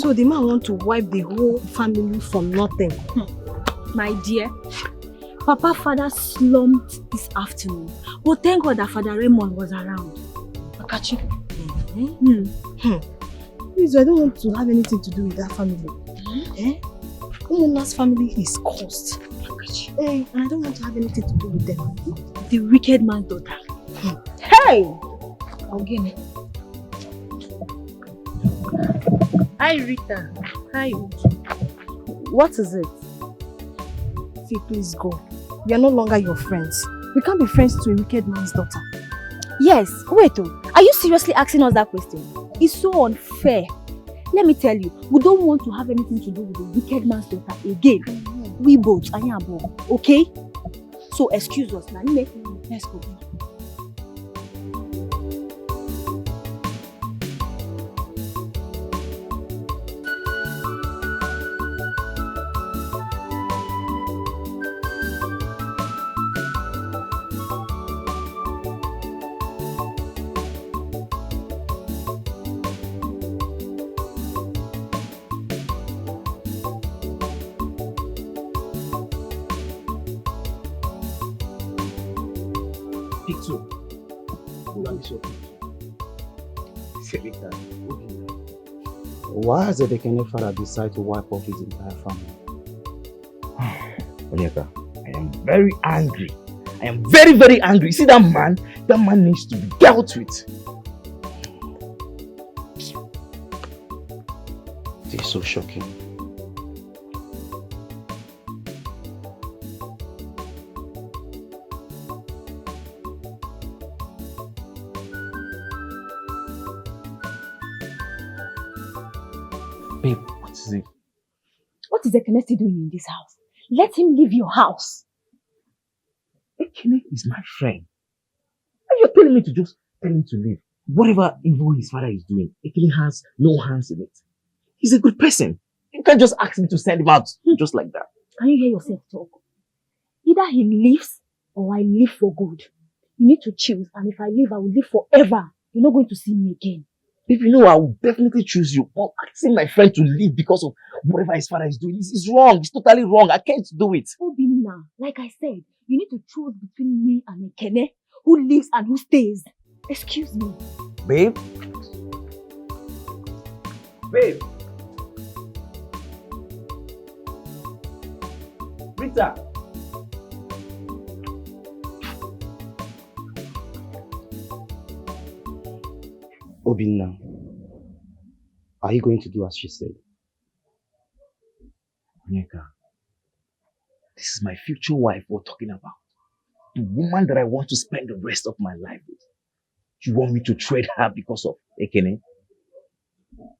So the man wants to wipe the whole family from nothing. My dear, Papa father slumped this afternoon. But thank God that Father Raymond was around. Akachi. Please, I don't want to have anything to do with that family. Umuna's family is cursed. And I don't want to have anything to do with them. The wicked man's daughter. Hey! Again. Hi Rita. Hi. What is it? See, please go. We are no longer your friends. We can't be friends to a wicked man's daughter. Yes, wait oh. Are you seriously asking us that question? It's so unfair. Let me tell you, we don't want to have anything to do with the wicked man's daughter again. We both, okay? So excuse us now. Let's go. Why has the Dikeh father decided to wipe off his entire family? Onyeka, I am very angry. I am very, very angry. See that man? That man needs to be dealt with. It is so shocking. Babe, what is it? What is Ekene doing in this house? Let him leave your house. Ekene is my friend. And you're telling me to just tell him to leave. Whatever evil his father is doing, Ekene has no hands in it. He's a good person. You can't just ask me to send him out just like that. Can you hear yourself talk? Either he leaves or I leave for good. You need to choose, and if I leave, I will live forever. You're not going to see me again. If you know, I will definitely choose you. But asking my friend to leave because of whatever his father is doing is wrong. It's totally wrong. I can't do it. Obinna, like I said, you need to choose between me and Ekene, who lives and who stays. Excuse me. Babe? Babe? Rita? Obinna, are you going to do as she said? Onyeka, this is my future wife we're talking about. The woman that I want to spend the rest of my life with. You want me to trade her because of Ekene?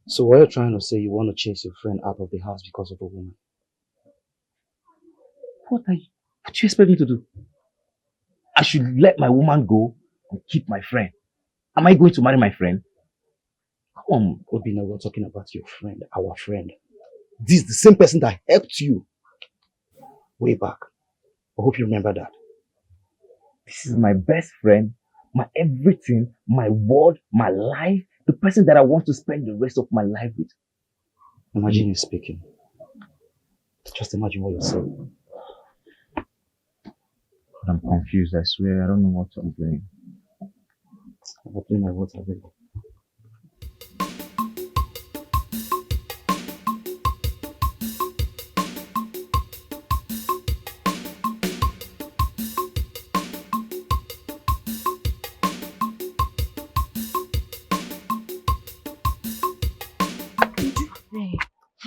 So what you're trying to say, you want to chase your friend out of the house because of a woman? What do you expect me to do? I should let my woman go and keep my friend. Am I going to marry my friend? Come on, Obinna, we're talking about your friend, our friend. This is the same person that helped you way back. I hope you remember that. This is my best friend, my everything, my world, my life, the person that I want to spend the rest of my life with. Imagine you speaking. Just imagine what you're saying. I'm confused, I swear. I don't know what I'm doing. I'll play my water, baby.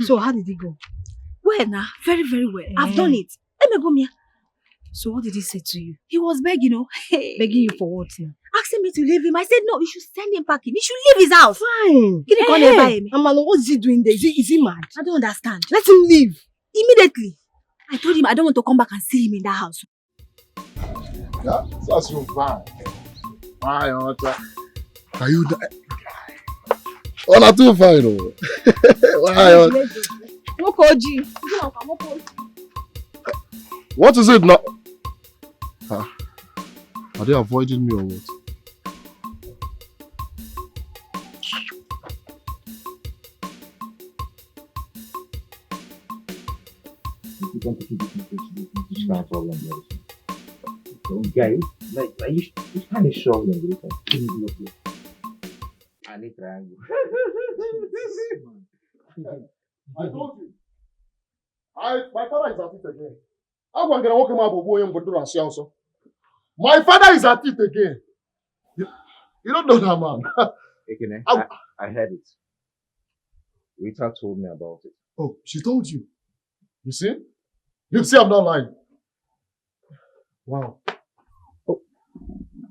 So how did it go? Well now, very, very well. I've done it. Let me go, Mia. So what did he say to you? He was begging, Begging you for what now? Asking me to leave him. I said, no, you should send him packing. He should leave his house. Fine. Amalo, what is he doing there? Is he mad? I don't understand. Let him leave. Immediately. I told him I don't want to come back and see him in that house. Yeah, that's your fine. Why, are you there? Oh, not too fine, oh. Why? What is it now? Are they avoiding me or what? If you don't take this message, you start problem very soon. So guys, like you kind of strong in this. Can you look here? I need triangle. I told you. My father is at it again. I'm going to walk him up and go to also. My father is at it again. You don't know that man. Ekene, I heard it. Rita told me about it. Oh, she told you. You see? You see I'm not lying. Wow. Oh.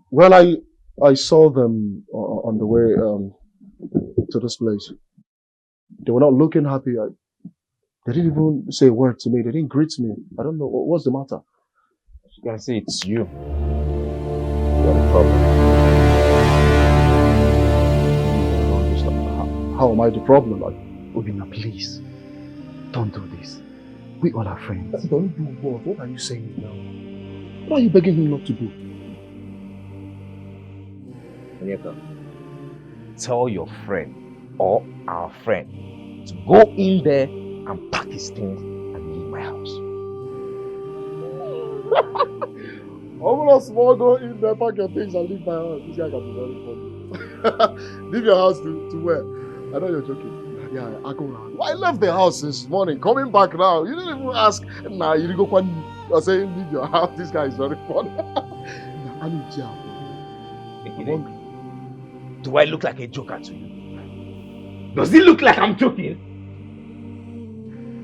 Well, I saw them on the way to this place. They were not looking happy. They didn't even say a word to me. They didn't greet me. I don't know. What's the matter? You can say it's you. You're the problem. How am I the problem? Obina, please. Don't do this. We all are friends. Don't do what? What are you saying now? What are you begging him not to do? Onyeka, tell your friend or our friend to go in there and pack his things and leave my house. I'm gonna small go in there, pack your things and leave my house. This guy can be very funny. Leave your house to where? I know you're joking. Yeah, I go now. Well, I left the house this morning. Coming back now. You didn't even ask. Nah, you didn't go. You're saying leave your house. This guy is very funny. I need jail. Do I look like a joker to you? Does it look like I'm joking?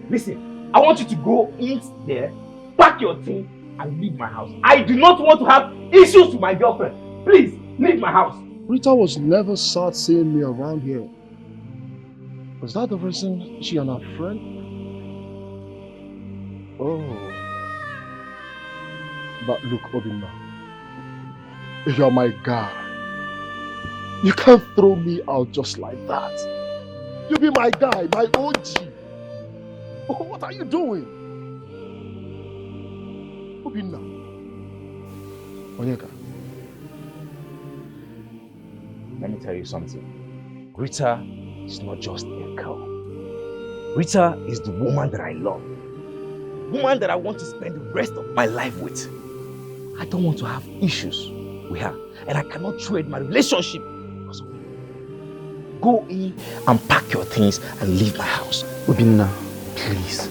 Listen, I want you to go in there, pack your things, and leave my house. I do not want to have issues with my girlfriend. Please, leave my house. Rita was never sad seeing me around here. Was that the reason she and her friend? Oh. But look, Obina, you're my guy. You can't throw me out just like that. You be my guy, my OG. Oh, what are you doing? Obina. Onyeka. Let me tell you something. Rita is not just a girl. Rita is the woman that I love. Woman that I want to spend the rest of my life with. I don't want to have issues with her. And I cannot trade my relationship because of her. Go in and pack your things and leave my house. Obina, please.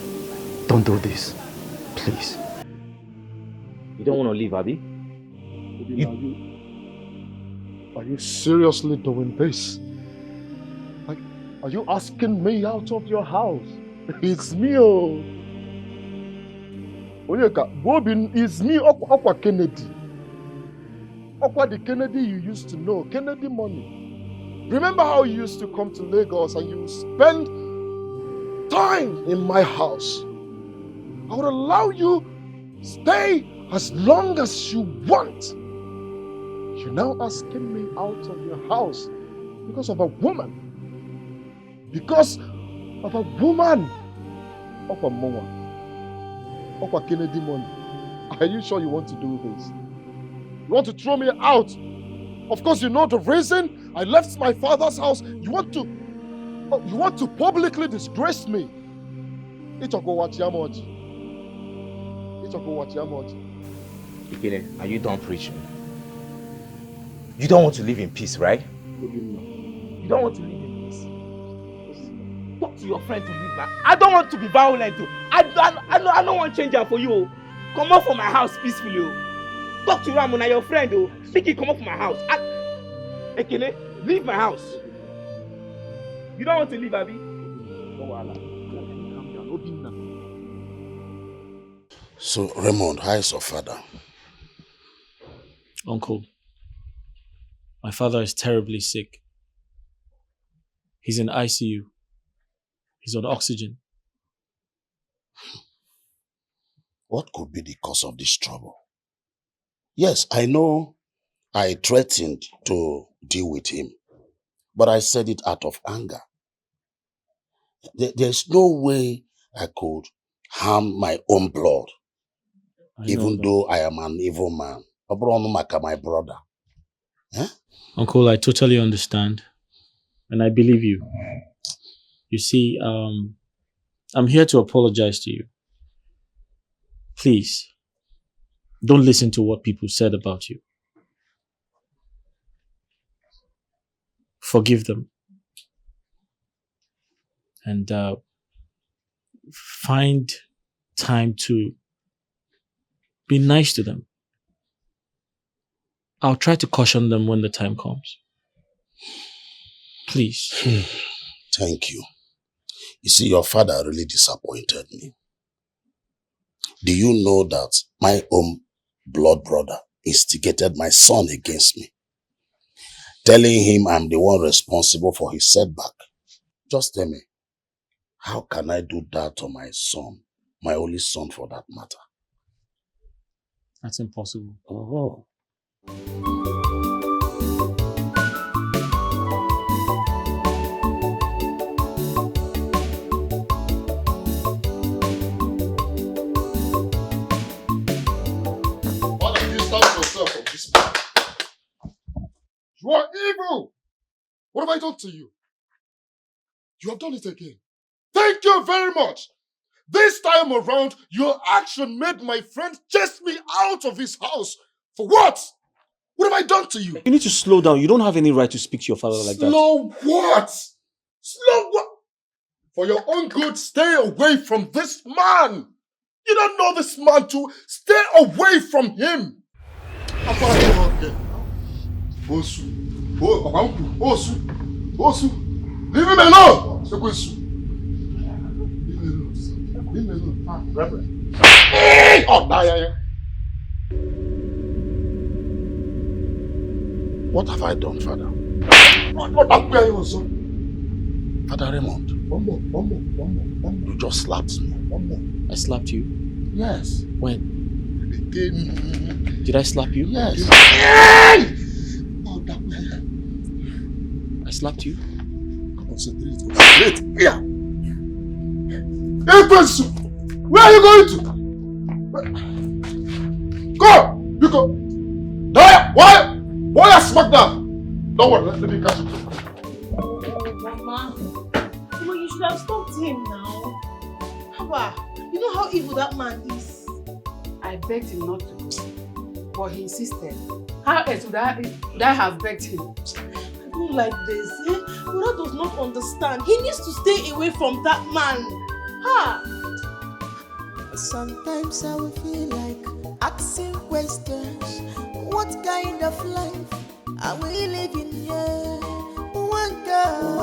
Don't do this. Please. You don't want to leave, Abby? Obina, are you seriously doing this? Like, are you asking me out of your house? It's me, oh. Onyeka, Bobin is me, Okwa Kennedy. Okwa the Kennedy you used to know, Kennedy money. Remember how you used to come to Lagos and you spend time in my house? I would allow you stay as long as you want. You're now asking me out of your house because of a woman. Because of a woman. Of a woman. Of a Kennedy money. Are you sure you want to do this? You want to throw me out? Of course you know the reason I left my father's house. You want to publicly disgrace me. Dikeh, are you done preaching? You don't want to live in peace, right? You don't want to live in peace. Talk to your friend to leave I don't want to be violent. I don't want to change her for you. Come out from my house peacefully. Talk to Ramona, your friend. Dikeh, come out from my house. Ekene, leave my house. You don't want to leave, Abby? So, Raymond, how is your father? Uncle, my father is terribly sick. He's in ICU. He's on oxygen. What could be the cause of this trouble? Yes, I know I threatened to deal with him, but I said it out of anger. There's no way I could harm my own blood, even though I am an evil man. My brother. Eh? Uncle, I totally understand. And I believe you. You see, I'm here to apologize to you. Please, don't listen to what people said about you. Forgive them. And find time to be nice to them. I'll try to caution them when the time comes. Please. Thank you. You see, your father really disappointed me. Do you know that my own blood brother instigated my son against me, telling him I'm the one responsible for his setback? Just tell me, how can I do that to my son, my only son for that matter? That's impossible. Oh. Why don't you stand yourself from this man? You are evil! What have I done to you? You have done it again. Thank you very much. This time around, your action made my friend chase me out of his house. For what? What have I done to you? You need to slow down. You don't have any right to speak to your father like that. Slow what? Slow what? For your own good, stay away from this man. You don't know this man too. Stay away from him. Osu. Leave him alone. Leave him alone. Reverend. Oh, yeah. What have I done, Father? Father Raymond. One more. You just slapped me. I slapped you? Yes. When? Again. Did I slap you? Yes. I slapped you? Concentrate. Here. Where are you going to? Go! You go. Daya! Why are you smacked down? Don't worry, let me catch you. Mama, you should have stopped him now. Papa, you know how evil that man is. I begged him not to go, but he insisted. How else would I have begged him? I don't like this. Mura does not understand. He needs to stay away from that man. Sometimes I will feel like asking questions. What kind of life are we living here? One girl.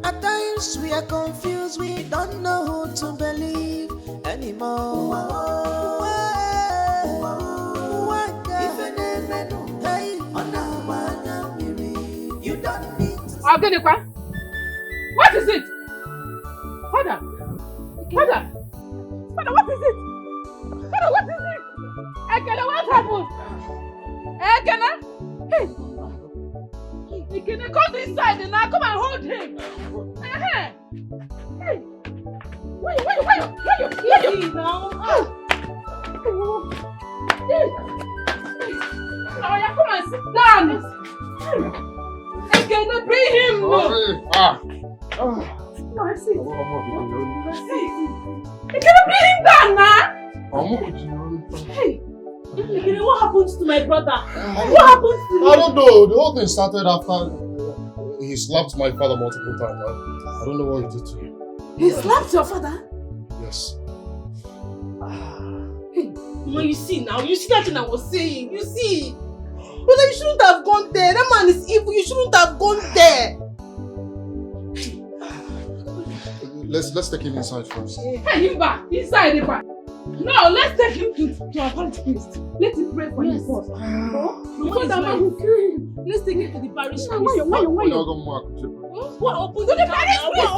At times we are confused, we don't know who to believe anymore. You don't need Agenekwa, what is it? Father, what is it? Father, what is it? Ekene, what happened? Ekene? Hey! Ekene, come inside now. Come and hold him. Hey! Why you now? Oh, yeah, come and sit down. Ekene, bring him. No, I see. Ekene, bring him down now. Hey! Ekene, what happened to my brother? What happened to him? I don't know. The whole thing started after he slapped my father multiple times. I don't know what he did to him. He slapped your father? Yes. Mama, you see now. You see that thing I was saying. You see. But you shouldn't have gone there. That man is evil. You shouldn't have gone there. Let's take him inside first. Take him back. Inside the back. No, let's take him to our parish priest. Let him pray for him first. Before that man will kill him. Let's take him to the parish priest. Why? What happened to the parish priest?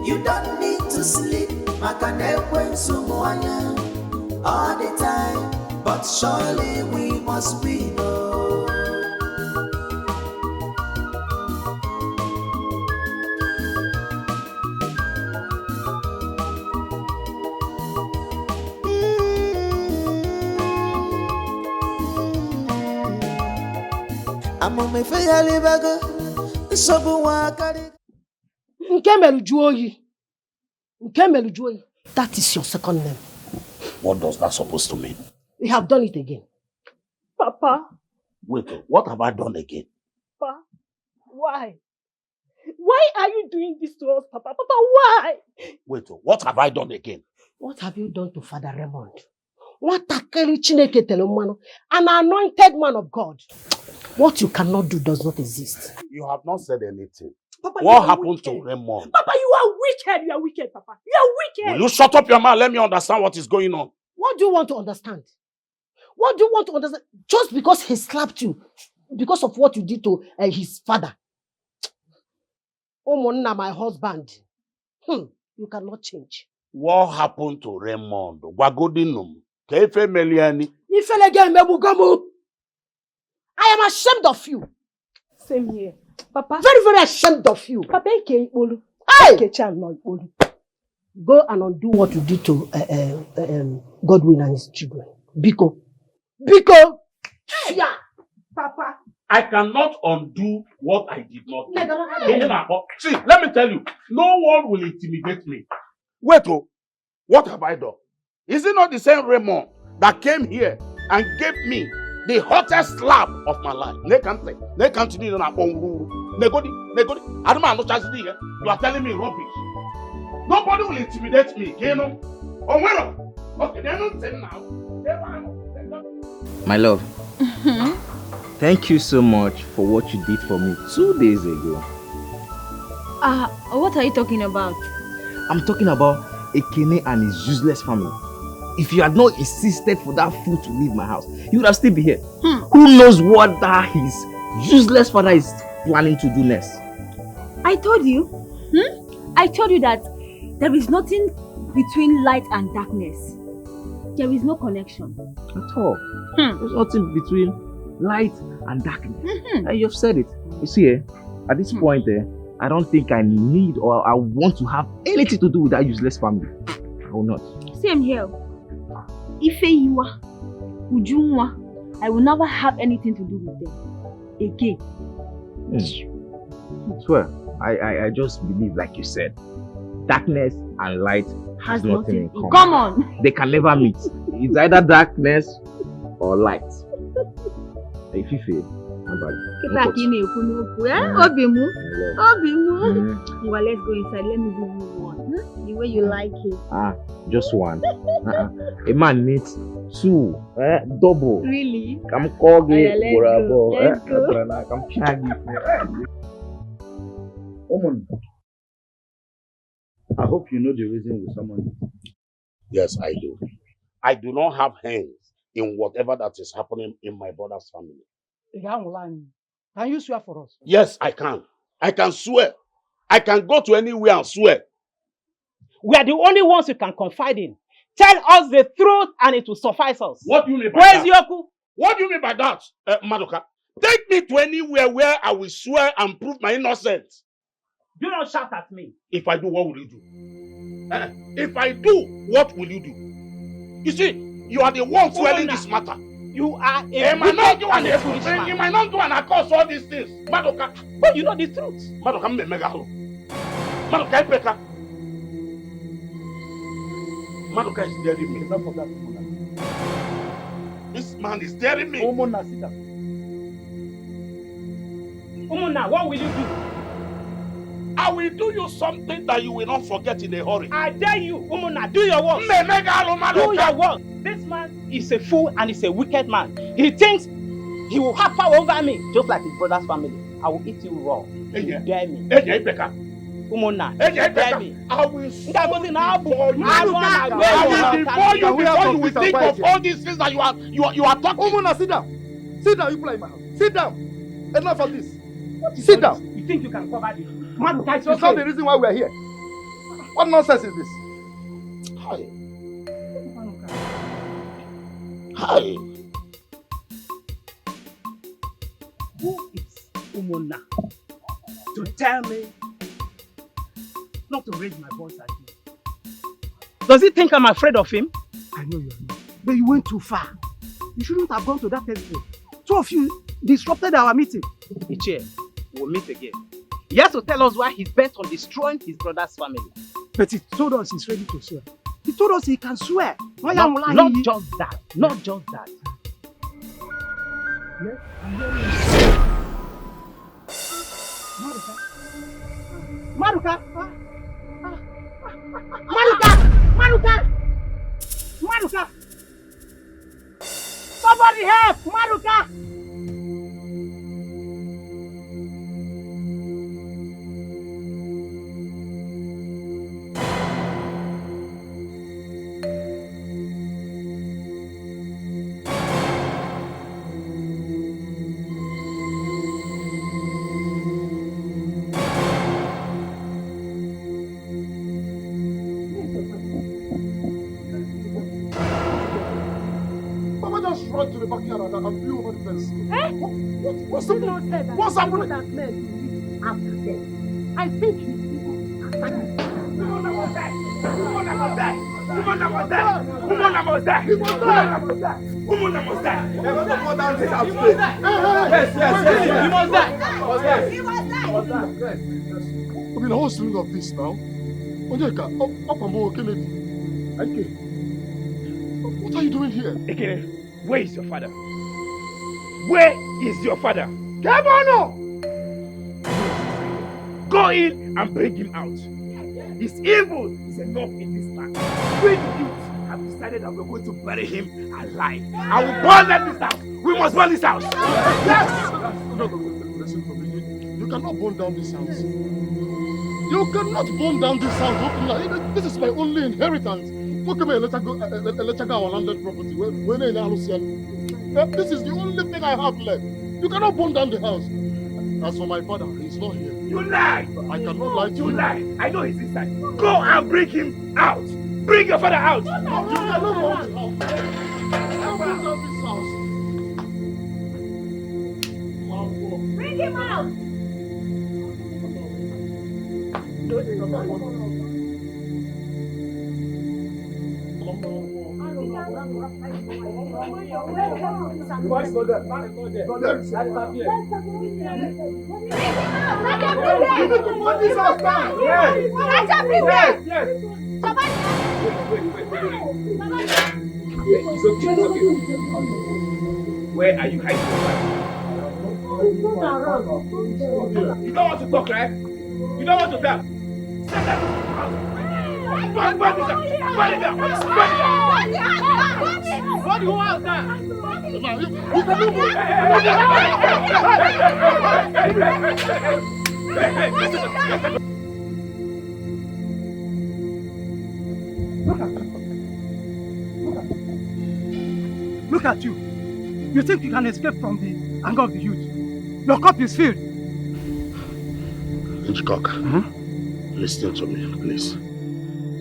You don't need to sleep all the time, but surely we must be know. Amome feyali bago, sobu wakari. That is your second name. What does that supposed to mean? You have done it again. Papa, Wait, what have I done again? Papa, why? Why are you doing this to us, Papa? Papa, why? Wait, what have I done again? What have you done to Father Raymond? What an anointed man of God. What you cannot do does not exist. You have not said anything. Papa, What happened to Raymond? Papa, you are wicked. You are wicked, Papa. You are wicked. Will you shut up your mouth? Let me understand what is going on. What do you want to understand? What do you want to understand? Just because he slapped you, because of what you did to his father. Oh, Monna, my husband. You cannot change. What happened to Raymond? Wagodinum. Kefe Meliani. I am ashamed of you. Same here. Papa. Very, very ashamed of you. Papa, hey! Go and undo what you did to Godwin and his children. Biko. Yeah. Papa. I cannot undo what I did not do. See, let me tell you, no one will intimidate me. Wait, what have I done? Is it not the same Raymond that came here and gave me the hottest slap of my life? You are telling me rubbish. Nobody will intimidate me, you know? Okay, they're not saying now. My love, thank you so much for what you did for me 2 days ago. What are you talking about? I'm talking about Ekene and his useless family. If you had not insisted for that fool to leave my house, he would have still been here. Who knows what that his useless father is planning to do next? I told you. I told you that there is nothing between light and darkness. There is no connection. At all. There's nothing between light and darkness. And you've said it. You see, at this point, I don't think I need or I want to have anything to do with that useless family. I will not. Same here. Ifeiwa, Ujunwa, I will never have anything to do with them again. I swear, I just believe, like you said, darkness and light has nothing in common. Come on! They can never meet. It's either darkness or light. If you feel, Well, let's go inside. Let me give you one. The way you like it. Just one. A man needs two. Double. Really? Come call me. Let's go. Come shaggy. I hope you know the reason we summoned you. Yes, I do. I do not have hands in whatever that is happening in my brother's family. Can you swear for us? Yes, I can. I can swear. I can go to anywhere and swear. We are the only ones you can confide in. Tell us the truth and it will suffice us. What do you mean by Where's that? Yoku? What do you mean by that, Madoka? Take me to anywhere where I will swear and prove my innocence. Do not shout at me. If I do, what will you do? If I do, what will you do? You see, you are the one swelling this matter. You are a Am I not doing a foolish man? Am I not doing and cause all these things? Madoka. But you know the truth. Madoka, I'm a megalo. Madoka, I peka. Madoka is daring me. Enough of that. This man is daring me. Umuna, what will you do? I will do you something that you will not forget in a hurry. I dare you, Umuna, do your work. Do your work. This man is a fool and is a wicked man. He thinks he will have power over me, just like his brother's family. I will eat you raw. You dare me. Umuna, dare me. I will devour you before you will think of all these things that you are talking. Umuna, sit down. Sit down, you play my house. Sit down. Enough of this. Sit down. You think you can cover this? It's not the reason why we are here. What nonsense is this? Hi. Hi. Who is Umuna to tell me not to raise my voice at you? Does he think I'm afraid of him? I know you're not. But you went too far. You shouldn't have gone to that extent. Two of you disrupted our meeting. Ichie, we'll meet again. He has to tell us why he's bent on destroying his brother's family. But he told us he's ready to swear. He told us he can swear. Not just that. Not just that. Yes. Maruka! Maruka! Maruka! Maruka! Somebody help! Maruka! Run to the backyard and flew over the fence. What's happening? What's happening? That man after death. I think he's attacking. Woman was there. Woman was there. Woman was there. Woman was there. Woman was there. He was there. I mean, what's the meaning of this now? Onyeka, Kennedy. Ike, what are you doing here? Ekene, where is your father? Where is your father? Kebono! Go in and bring him out. His evil is enough in this land. We the youth have decided that we're going to bury him alive. I will burn down this house. We must burn this house. Yes! No, listen to me. You cannot burn down this house. You cannot burn down this house. This is my only inheritance. Look at me, let's go our landed property. This is the only thing I have left. You cannot burn down the house. As for my father, he's not here. You lie! I cannot lie to you. You lie! I know he's inside. Go and bring him out! Bring your father out! You cannot burn the house. You cannot burn down this house. Bring him out! Where are you hiding? You don't want to talk, right? You don't want to tell. Send them to the house. What do you want now? Look at you. You think you can escape from the anger of the youth? Your cup is filled. Hitchcock, listen to me, please.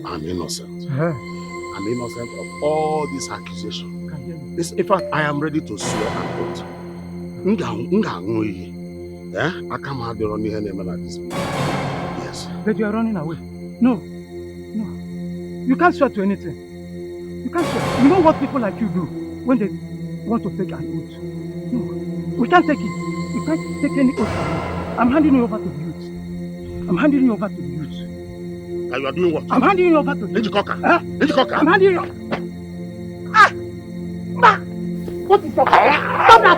I'm innocent. I'm innocent of all these accusations. In fact, I am ready to swear and oath. I can't have the running enemy like this. Yes. But you are running away. No. You can't swear to anything. You can't swear. You know what people like you do when they want to take an oath? No. We can't take it. We can't take any oath. I'm handing you over to the youth. I'm handing you over to the youth. And you are doing what? I'm handing you over to the youth. Hitchcock. I'm handing you. What is that? Stop that!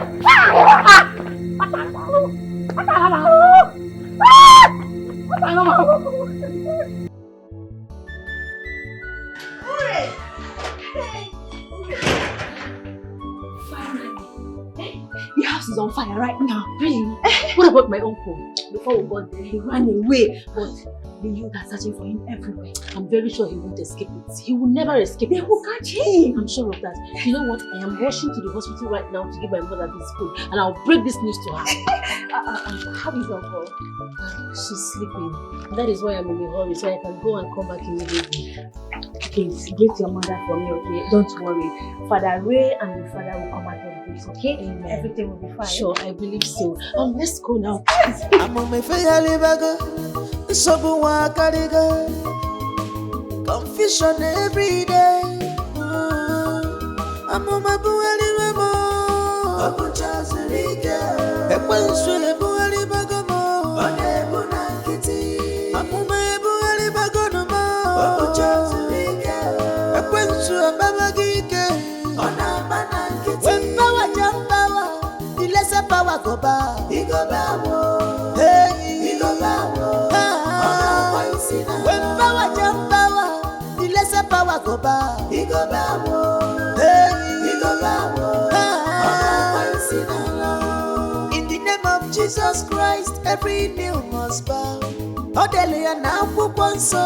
The house is on fire right now. Really? What about my uncle? Before we got there, he ran away. But the youth are searching for him everywhere. I'm very sure he won't escape it. He will never escape it. They will catch him. I'm sure of that. You know what? I am rushing to the hospital right now to give my mother this food. And I'll break this news to her. How is uncle? She's sleeping. That is why I'm in a hurry, so I can go and come back immediately. Please, greet your mother for me, okay? Don't worry. Father Ray and your father will come out of this, okay? Amen. Everything will be fine. Sure, I believe so. Let's go now. I'm on my confusion every day. I'm on my In the name of Jesus Christ, every knee must bow. Odelia na akwụkwọ nsọ,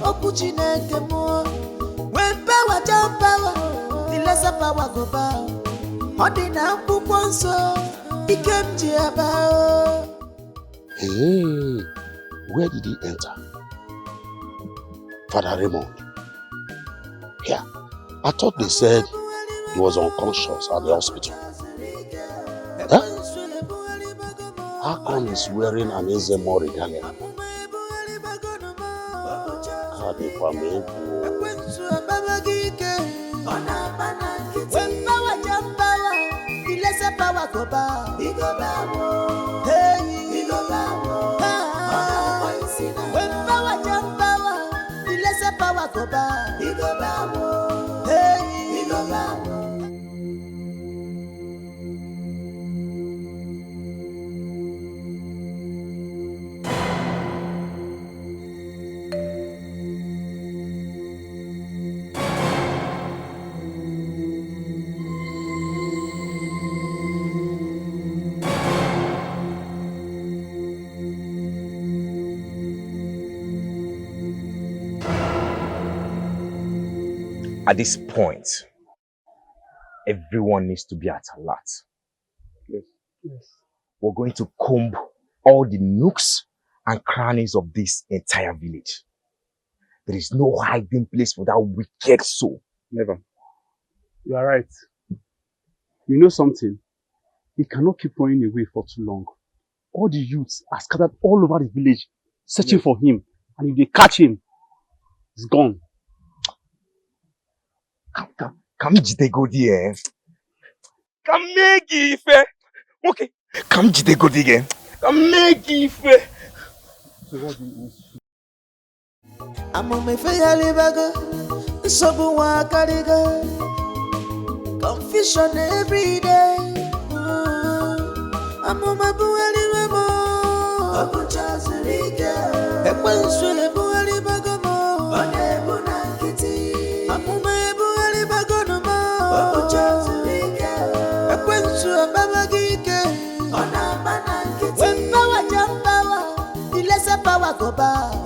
okwu Chineke mụọ. When power jump power, the lesser power go bow. Ọ dị na akwụkwọ nsọ, ike m ji aba. Hey, where did he enter? Father Raymond. Yeah, I thought they said he was unconscious at the hospital. Huh? How come he's wearing an Ezemo regalia? When power jump power, the lesser power go bow. Hey, when power jump power, the lesser power go bow. Hey, At this point, everyone needs to be at alert. Yes. We're going to comb all the nooks and crannies of this entire village. There is no hiding place for that wicked soul. Never. You are right. You know something? He cannot keep running away for too long. All the youths are scattered all over the village, searching for him. And if they catch him, he's gone. Come jide go there. Come make it. Okay. Come jide go there. Come make it. So what do you mean? I'm on my fair confusion every day. I'm on my when power jump power, the lesser power go bow.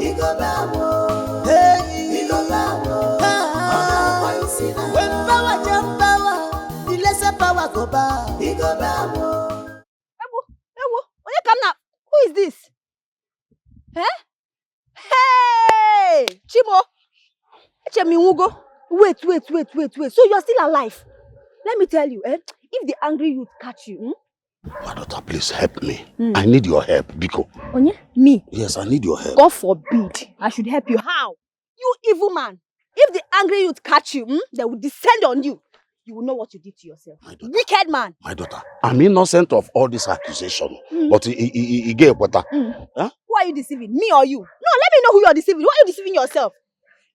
Hey, when power jump power, the lesser power go bow. Who is this? Eh? Hey! Chimo! Wait. So you're still alive? Let me tell you, if the angry youth catch you, My daughter, please help me. I need your help, Biko. Onye? Me? Yes, I need your help. God forbid I should help you. How? You evil man. If the angry youth catch you, they will descend on you. You will know what you did to yourself. Wicked man. My daughter, I'm innocent of all this accusation. But he gave water. Huh? Who are you deceiving? Me or you? No, let me know who you are deceiving. Why are you deceiving yourself?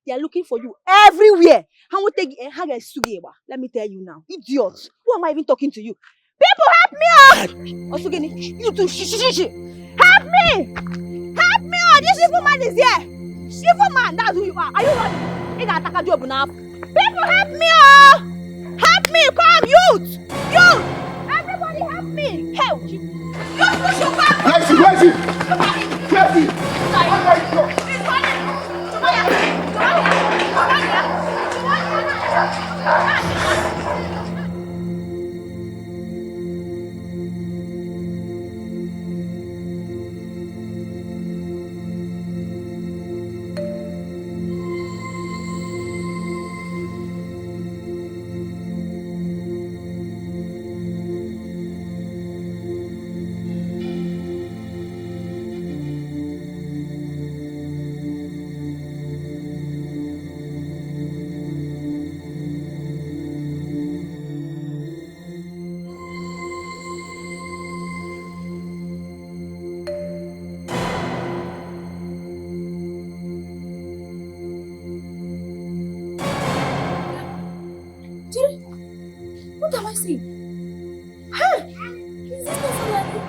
They are looking for you everywhere. Let me tell you now. Idiots. Who am I even talking to you? People, help me! Osugini, you too. Help me! Help me! This evil man is here. Evil man, that's who you are. Are you ready? People, help me! Help me! Come, youth! Youth! Everybody, help me! Help you! Youth, push your back! Let's see! see? Hey! Is this not Fulani?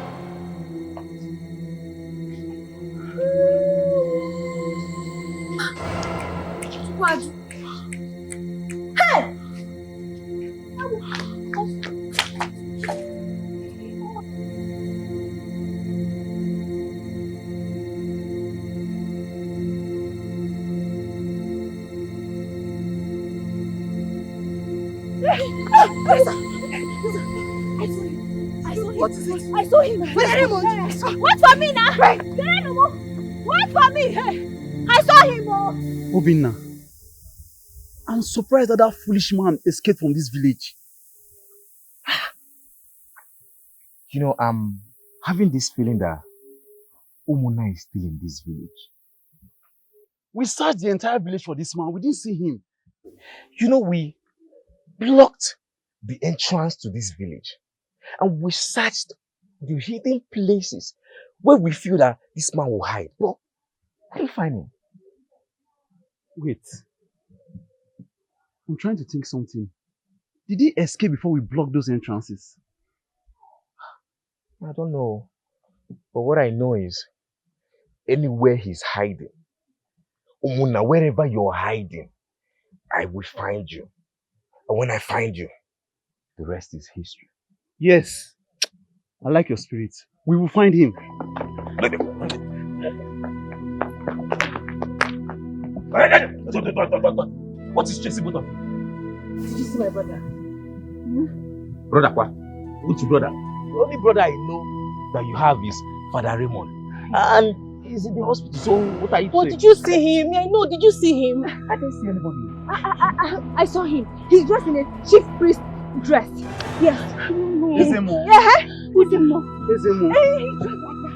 What? Hey! What is it? I saw him. What for me now? Wait for me. I saw him. Obinna, I'm surprised that foolish man escaped from this village. You know, I'm having this feeling that Umuna is still in this village. We searched the entire village for this man. We didn't see him. You know, we blocked the entrance to this village. And we searched the hidden places where we feel that this man will hide. But I didn't find him. Wait. I'm trying to think something. Did he escape before we blocked those entrances? I don't know. But what I know is, anywhere he's hiding, Umuna, wherever you're hiding, I will find you. And when I find you, the rest is history. Yes. I like your spirit. We will find him. What is chasing both of you? Did you see my brother? Brother what? Which brother? The only brother I know that you have is Father Raymond. And he's in the hospital, so what are you saying? Did you see him? I know, did you see him? I didn't see anybody. I saw him. He's dressed in a chief priest dress. Yes. Ezemo. Yeah. Who's Ezemo? Ezemo. He's dressed like that.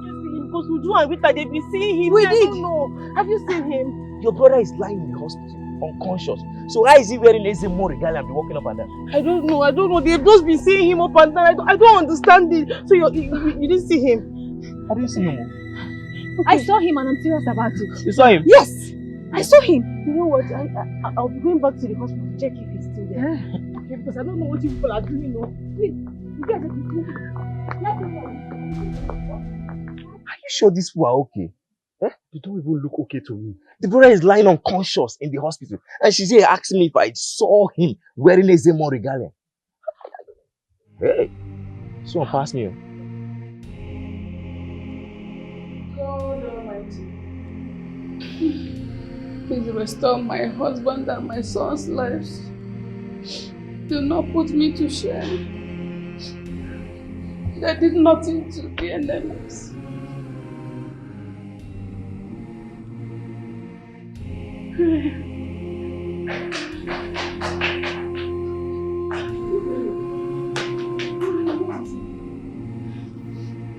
Did you see him? Because Uju and Rita, they've been seeing him. I don't know. Have you seen him? Your brother is lying in the hospital, unconscious. So why is he wearing Ezemo regalia and be walking up and down? I don't know. They've just been seeing him up and down. I don't understand it. So you didn't see him? I didn't see him. Okay. I saw him and I'm serious about it. You saw him? Yes. I saw him. You know what? I'll be going back to the hospital to check if he's still there. Okay, because I don't know what you people are doing now. Please, you guys are confused. Are you sure these people are okay? They don't even look okay to me. The brother is lying unconscious in the hospital. And she's here asking me if I saw him wearing a Ezemo regalia. Hey, someone pass me. God Almighty, please restore my husband and my son's lives. Do not put me to shame. They did nothing to the enemies.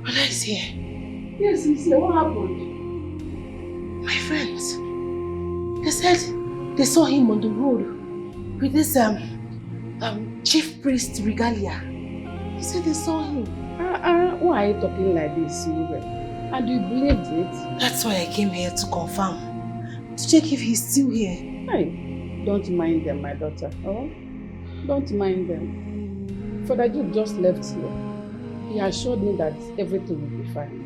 Brother is here. Yes, he's here. What happened? My friends. They said they saw him on the road with this chief priest regalia. He said they saw him. Why are you talking like this, Silver? And you believed it? That's why I came here to confirm. To check if he's still here. Hey, don't mind them, my daughter. Oh? Don't mind them. Father Jude just left here. He assured me that everything will be fine.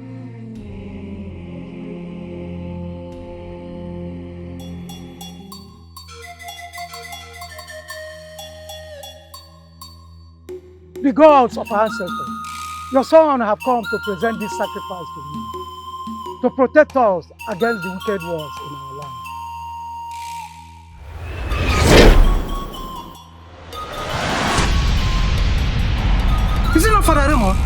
The gods of our ancestors, your son have come to present this sacrifice to you, to protect us against the wicked ones in our land. Is it not Father Raymond?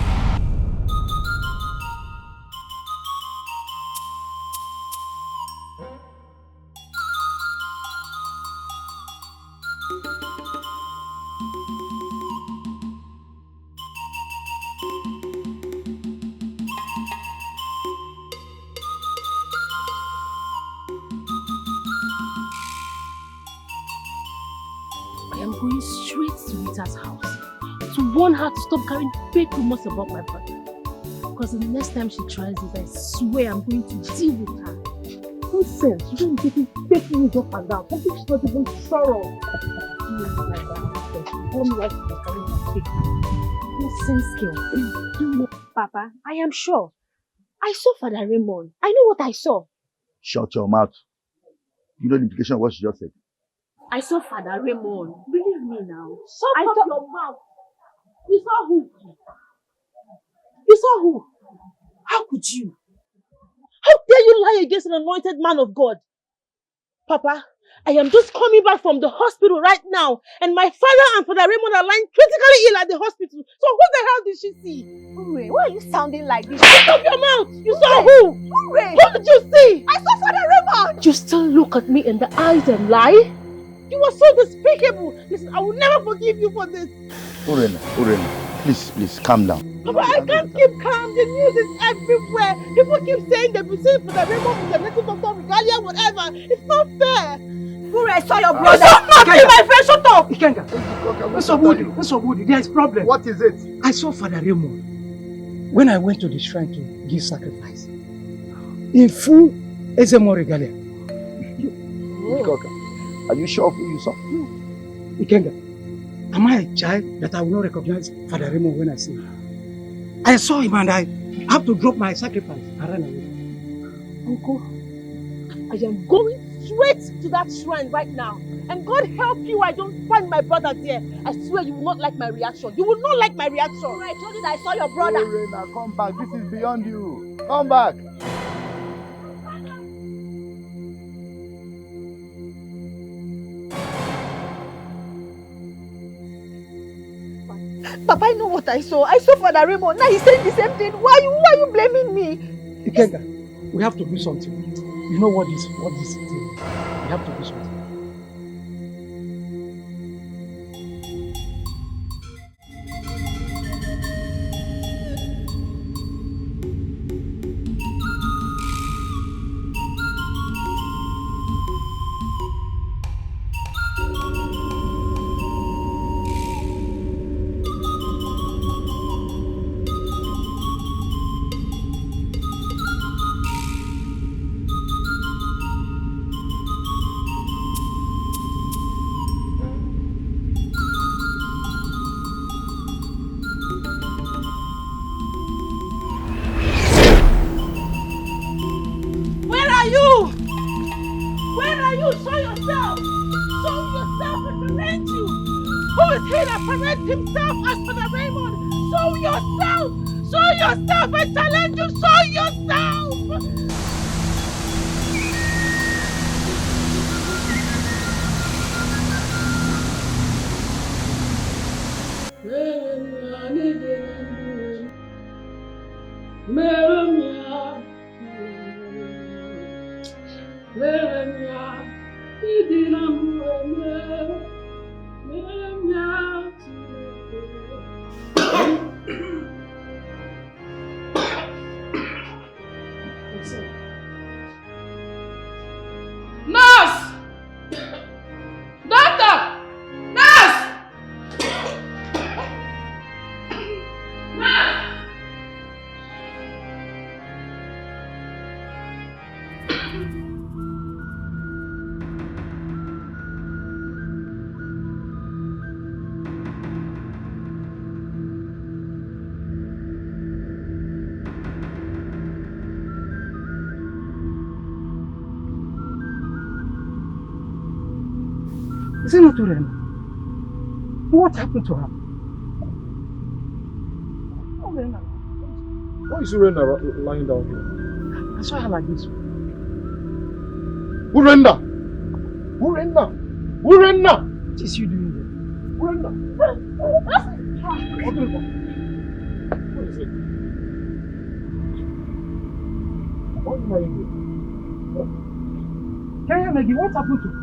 Going straight to Rita's house to warn her to stop carrying fake rumors about my brother. Because the next time she tries this, I swear I'm going to deal with her. Nonsense. You don't be taking fake news up and down. Something is not even sorrow. Like that. Don't like to carry my fake. Nonsense, girl. Papa, I am sure. I saw Father Raymond. I know what I saw. Shut your mouth. You know the implication of what she just said. I saw Father Raymond. Believe me now. Shut up your mouth. You saw who? You saw who? How could you? How dare you lie against an anointed man of God? Papa, I am just coming back from the hospital right now, and my father and Father Raymond are lying critically ill at the hospital. So who the hell did she see? Ure, why are you sounding like this? Shut up your mouth! You saw who? Ure! Who did you see? I saw Father Raymond! You still look at me in the eyes and lie? You are so despicable. Listen, I will never forgive you for this. Urena, please, calm down. Papa, I can't keep calm. The news is everywhere. People keep saying they've been saying Father Raymond is a native doctor, regalia, whatever. It's not fair. Ure, I saw your brother. Stop not be my friend, shut up! Ikenga, what's up, Woody? There is problem. What is it? I saw Father Raymond when I went to the shrine to give sacrifice. In full Ezemo regalia. Are you sure of who you saw? Ikenga, am I a child that I will not recognize Father Raymond when I see him? I saw him and I have to drop my sacrifice and run away. Uncle, I am going straight to that shrine right now. And God help you, I don't find my brother there. I swear you will not like my reaction. You will not like my reaction. I told you that I saw your brother. Urena, come back. This is beyond you. Come back. Papa, I know what I saw. I saw Father Raymond. Now he's saying the same thing. Why are you blaming me? Ikenga, we have to do something. You know what this thing is? We have to do something. Himself as Father Raymond. Show yourself and challenge you. Show yourself. Is it not Urena? What happened to her? Urena. Why is Urena lying down here? I saw her like this. Urena! What is you doing there? Urena! What is it? Why are you lying here? Can you Maggie, what happened to her?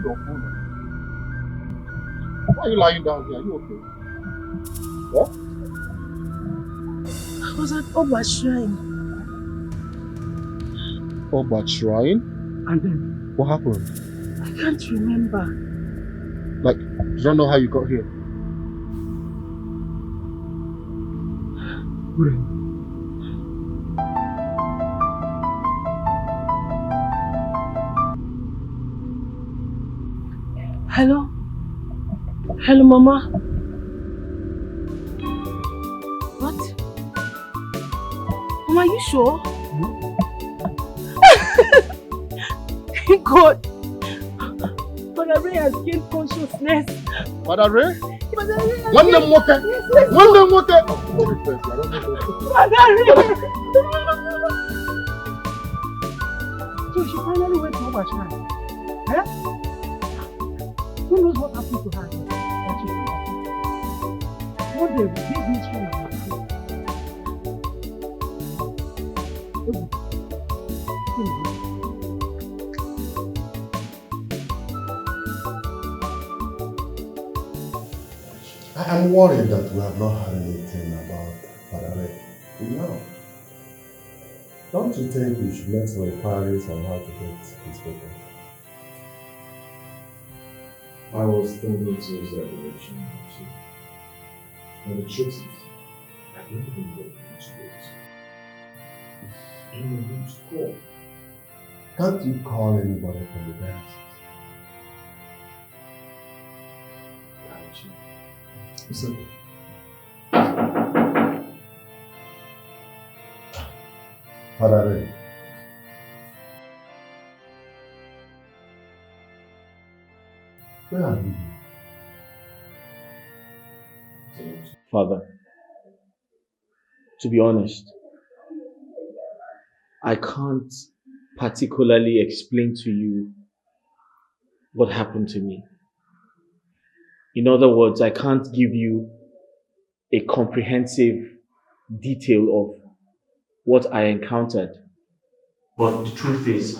Your phone. Why are you lying down here? Are you okay? What? I was at Oba Shrine. Oba Shrine? And then? What happened? I can't remember. Like, you don't know how you got here? Hello? Hello, Mama? What? Mama, are you sure? Thank God. Father Ray has gained consciousness. Father Ray? Father Ray has One name water. One name water. Father Ray. So she finally went home at night. Eh? Who knows what happened to her? One day, big mystery of her life. I am worried that we have not heard anything about Father Ray till now. Don't you think we should make some inquiries on how to get his paper? I was thinking to use that direction too. But the truth is, I don't even know who to go to. I don't know who to call. Can't you call anybody from the diocese? Listen. Father Ray. Where are you? Father, to be honest, I can't particularly explain to you what happened to me. In other words, I can't give you a comprehensive detail of what I encountered. But the truth is,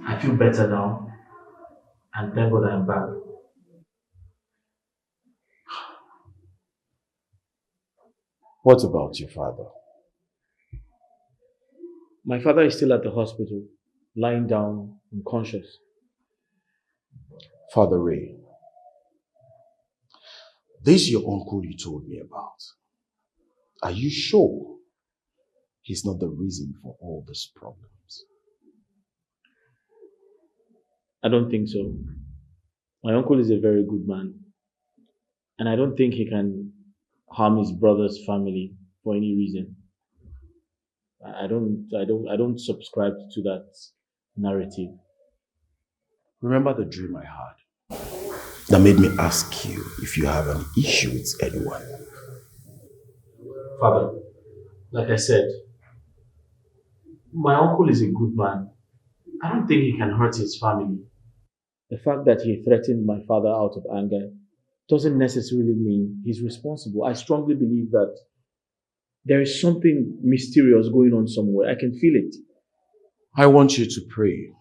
I feel better now, and thank God I'm back. What about your father? My father is still at the hospital, lying down unconscious. Father Ray, this is your uncle you told me about. Are you sure he's not the reason for all these problems? I don't think so. My uncle is a very good man, and I don't think he can harm his brother's family for any reason. I don't subscribe to that narrative. Remember the dream I had that made me ask you if you have an issue with anyone? Father, like I said, my uncle is a good man. I don't think he can hurt his family. The fact that he threatened my father out of anger doesn't necessarily mean he's responsible. I strongly believe that there is something mysterious going on somewhere. I can feel it. I want you to pray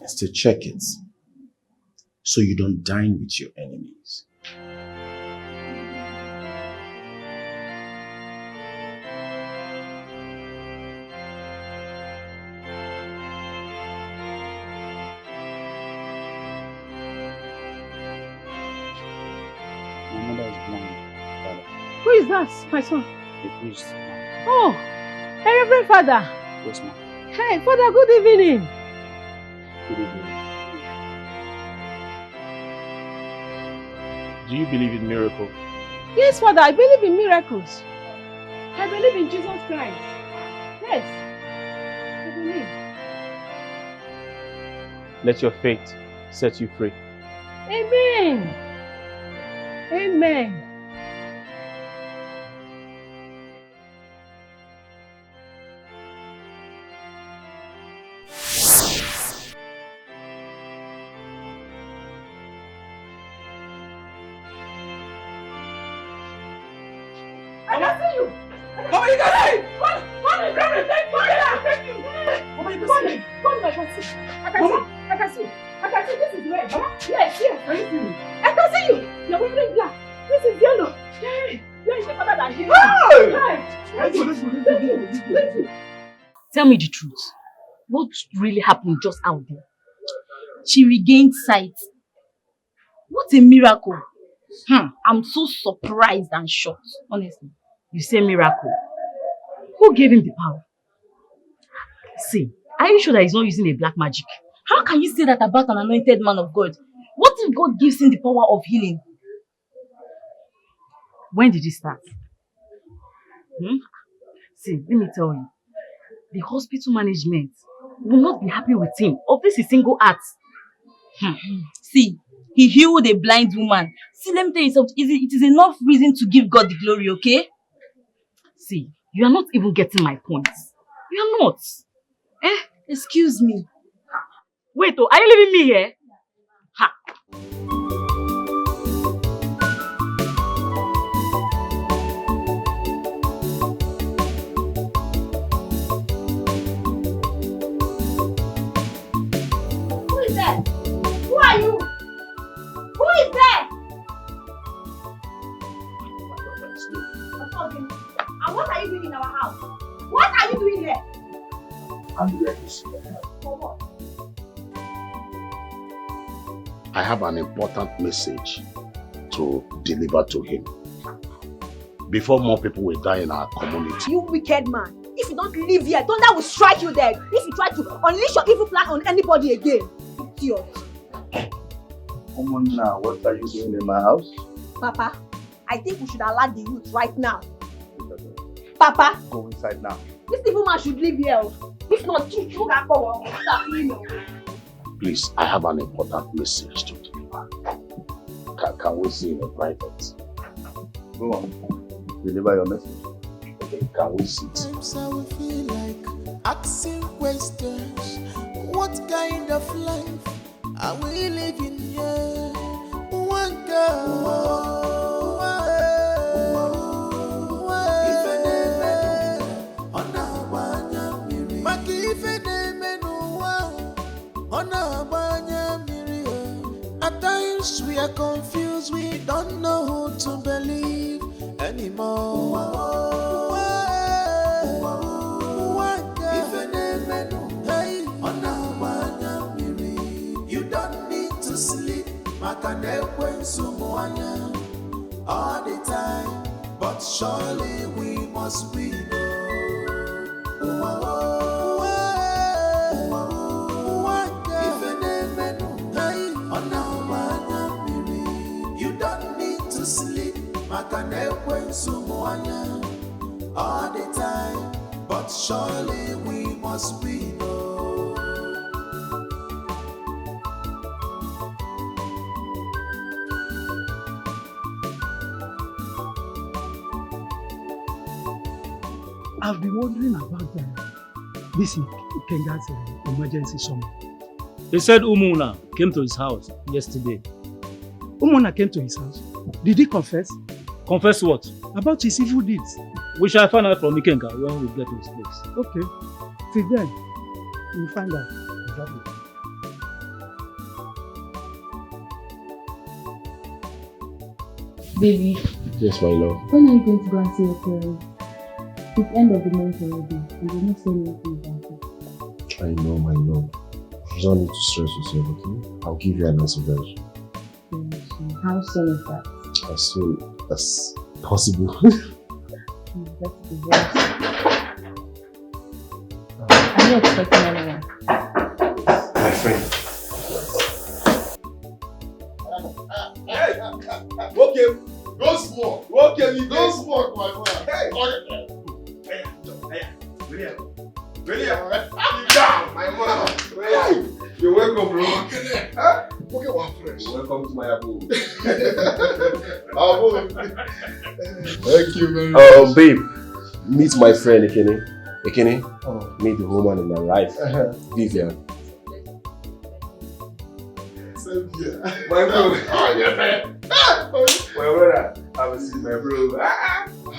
and to check it so you don't dine with your enemies. My mother is blind, Father. Who is that, my son? The priest. Oh, hey, Reverend Father. Yes, ma'am. Hey, Father, good evening. Good evening. Do you believe in miracles? Yes, Father, I believe in miracles. I believe in Jesus Christ. Yes, I believe. Let your faith set you free. Amen. Amen. I can see you. Mama, you got it. Mommy, thank you. Mama, you Mommy, I can see. I can see. I can see. This is red. Yes. Can you see me? I can see you. You're wearing black. This is yellow. Hey, where is the father that heals? Let's go. Tell me the truth. What really happened just out there? She regained sight. What a miracle. I'm so surprised and shocked, honestly. You say miracle. Who gave him the power? See, are you sure that he's not using a black magic? How can you say that about an anointed man of God? What if Only God gives him the power of healing. When did it start? See, let me tell you. The hospital management will not be happy with him of this is single act. See, he healed a blind woman. See, let me tell you something. It is enough reason to give God the glory, okay? See, you are not even getting my point. You are not. Excuse me. Wait, oh, are you leaving me here? Ha! Who is there? Who are you? Who is there? And what are you doing in our house? What are you doing here? I'm ready. For what? I have an important message to deliver to him. Before more people will die in our community. You wicked man. If you don't leave here, thunder will strike you dead. If you try to unleash your evil plan on anybody again. Idiot. Come on now, what are you doing in my house? Papa, I think we should alert the youth right now. Papa, go inside now. This evil man should leave here. If not, Please, I have an important message to deliver. Can we see in a private? Go on. Deliver your message. Okay, can we sit? Sometimes I will feel like asking questions. What kind of life are we living here? One girl. At times we are confused, we don't know who to believe anymore. You don't need to sleep, all the time, but surely we must be. You don't need to sleep, all the time, but surely we must be. I've been wondering about this Kenga's emergency summon. They said Umuna came to his house yesterday. Umuna came to his house? Did he confess? Confess what? About his evil deeds. We shall find out from Ikenga when we get to his place. Okay. Till then, we'll find out. Exactly. Baby. Yes, my love. When are you going to go and see your parents? It's end of the month already, and they're not saying anything about it. I know, my love. You don't need to stress yourself, okay? I'll give you an answer very soon. How soon is that? As soon as possible. That's the worst. Are you expecting anyone? My friend. Okay, go small. Okay, go small, my boy. Hey, down, my mom. You're welcome, bro. Huh? Okay, one fresh. Welcome to my abode. Thank you very much. Babe, meet my friend Ekene. Ekene, meet the woman in my life, Vivian. Same here. My bro. Oh, yeah, man. My brother, I will see my bro.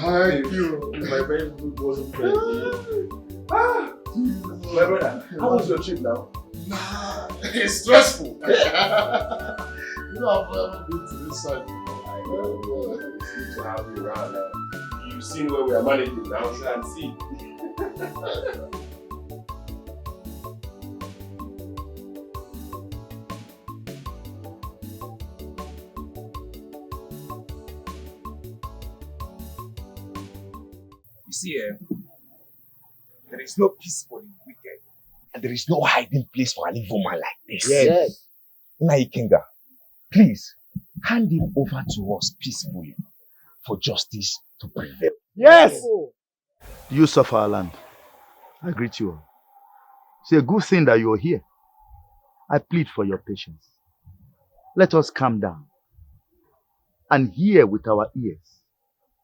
Thank you. My friend wasn't friend. My brother, how was your trip now? Nah, it's stressful. You know, I've never been to this side before. I know. It's good to have you around now. You've seen where we are managing now, so and see. You see, there is no peace for the wicked. And there is no hiding place for an evil man like this. Yes. Naikinga, Please, hand him over to us peacefully for justice to prevail. Yes! Use of our land, I greet you all. It's a good thing that you are here. I plead for your patience. Let us calm down and hear with our ears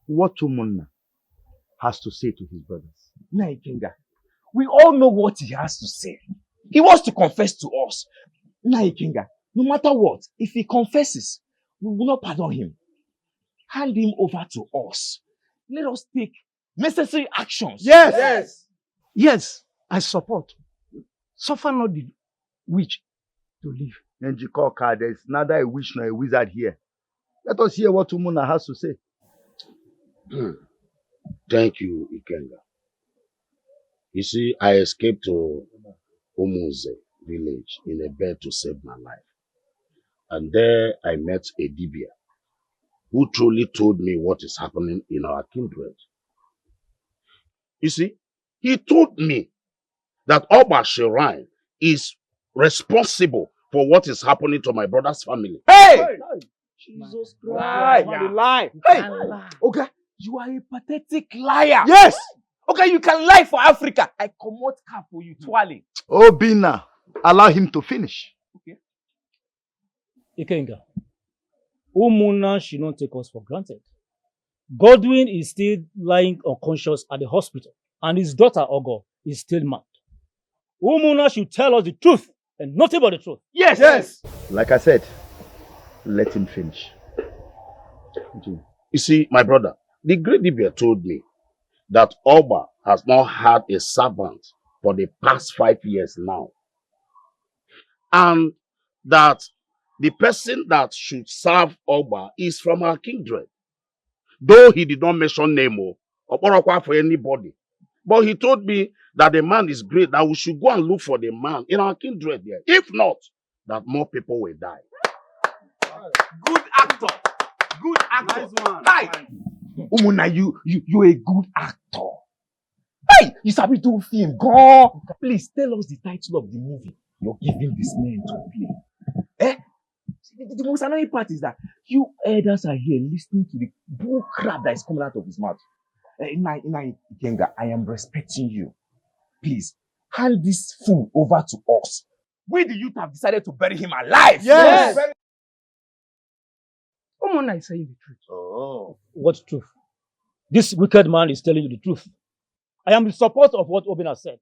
what Umunna has to say to his brothers. Naikinga, we all know what he has to say. He wants to confess to us. Naikinga, no matter what, if he confesses, we will not pardon him. Hand him over to us. Let us take necessary actions. Yes! Yes! Yes, I support. Suffer not the witch to live. Njikoka, there is neither a witch nor a wizard here. Let us hear what Umunna has to say. Thank you, Ikenga. You see, I escaped to Umuze village in a bed to save my life. And there I met a Dibia who truly told me what is happening in our kindred. You see, he told me that Oba Shrine is responsible for what is happening to my brother's family. Hey! Jesus Christ! You lie. Hey! Okay, you are a pathetic liar. Yes! Okay, you can lie for Africa. I commot cap for you, Twali. Oh, Bina, allow him to finish. Okay. Ikenga, Umunna should not take us for granted. Godwin is still lying unconscious at the hospital, and his daughter, Ogo, is still mad. Umunna should tell us the truth, and nothing but the truth. Yes! Yes! Like I said, let him finish. You see, my brother, the great Dibia told me that Oba has not had a servant for the past 5 years now. And that the person that should serve Oba is from our kindred. Though he did not mention name or for anybody. But he told me that the man is great, that we should go and look for the man in our kindred there. If not, that more people will die. Good actor. Good actor. Nice one. Hi. Umunna, you're a good actor. Hey, you sabi do film. Go. Please tell us the title of the movie you're giving this man to play. Eh? The most annoying part is that you elders are here listening to the bull crap that is coming out of his mouth. Ikenga, I am respecting you. Please, hand this fool over to us. We the youth have decided to bury him alive. Yes! Umunna is saying the truth. Oh. What truth? This wicked man is telling you the truth. I am in support of what Obina said.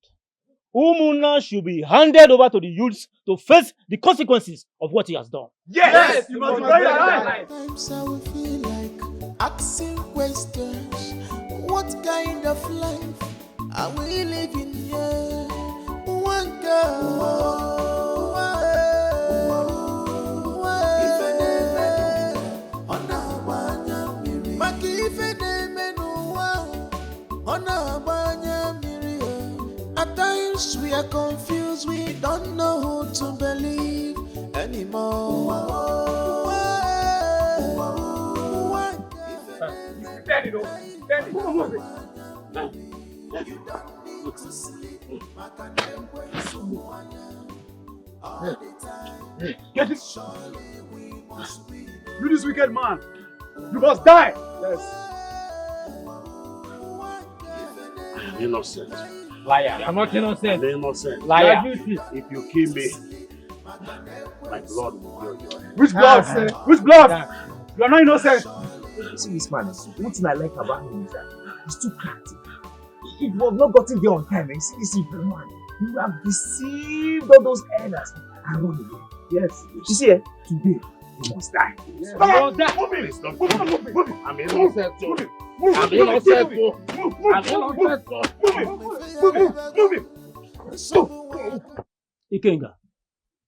Umunna should be handed over to the youths to face the consequences of what he has done. Yes! You must be very alive. Sometimes I will feel like asking questions. What kind of life are we living here? One girl. At times we are confused, we don't know who to believe anymore. Get it? You this wicked man. You must die. Yes. I am innocent. Liar. I'm not innocent. I'm innocent. Liar. If you kill me, my blood will kill you. Which blood? Which blood? You are not innocent. See this man, one thing I like about him is that he's too crafty. He was not gotten there on time. You see this evil man. You have deceived all those elders and run away. Yes. You see, today he must die. Yes. Come on, die. Move it. Stop. Move it. I'm innocent too. I'm innocent too. I'm innocent too. Move it. Ikenga,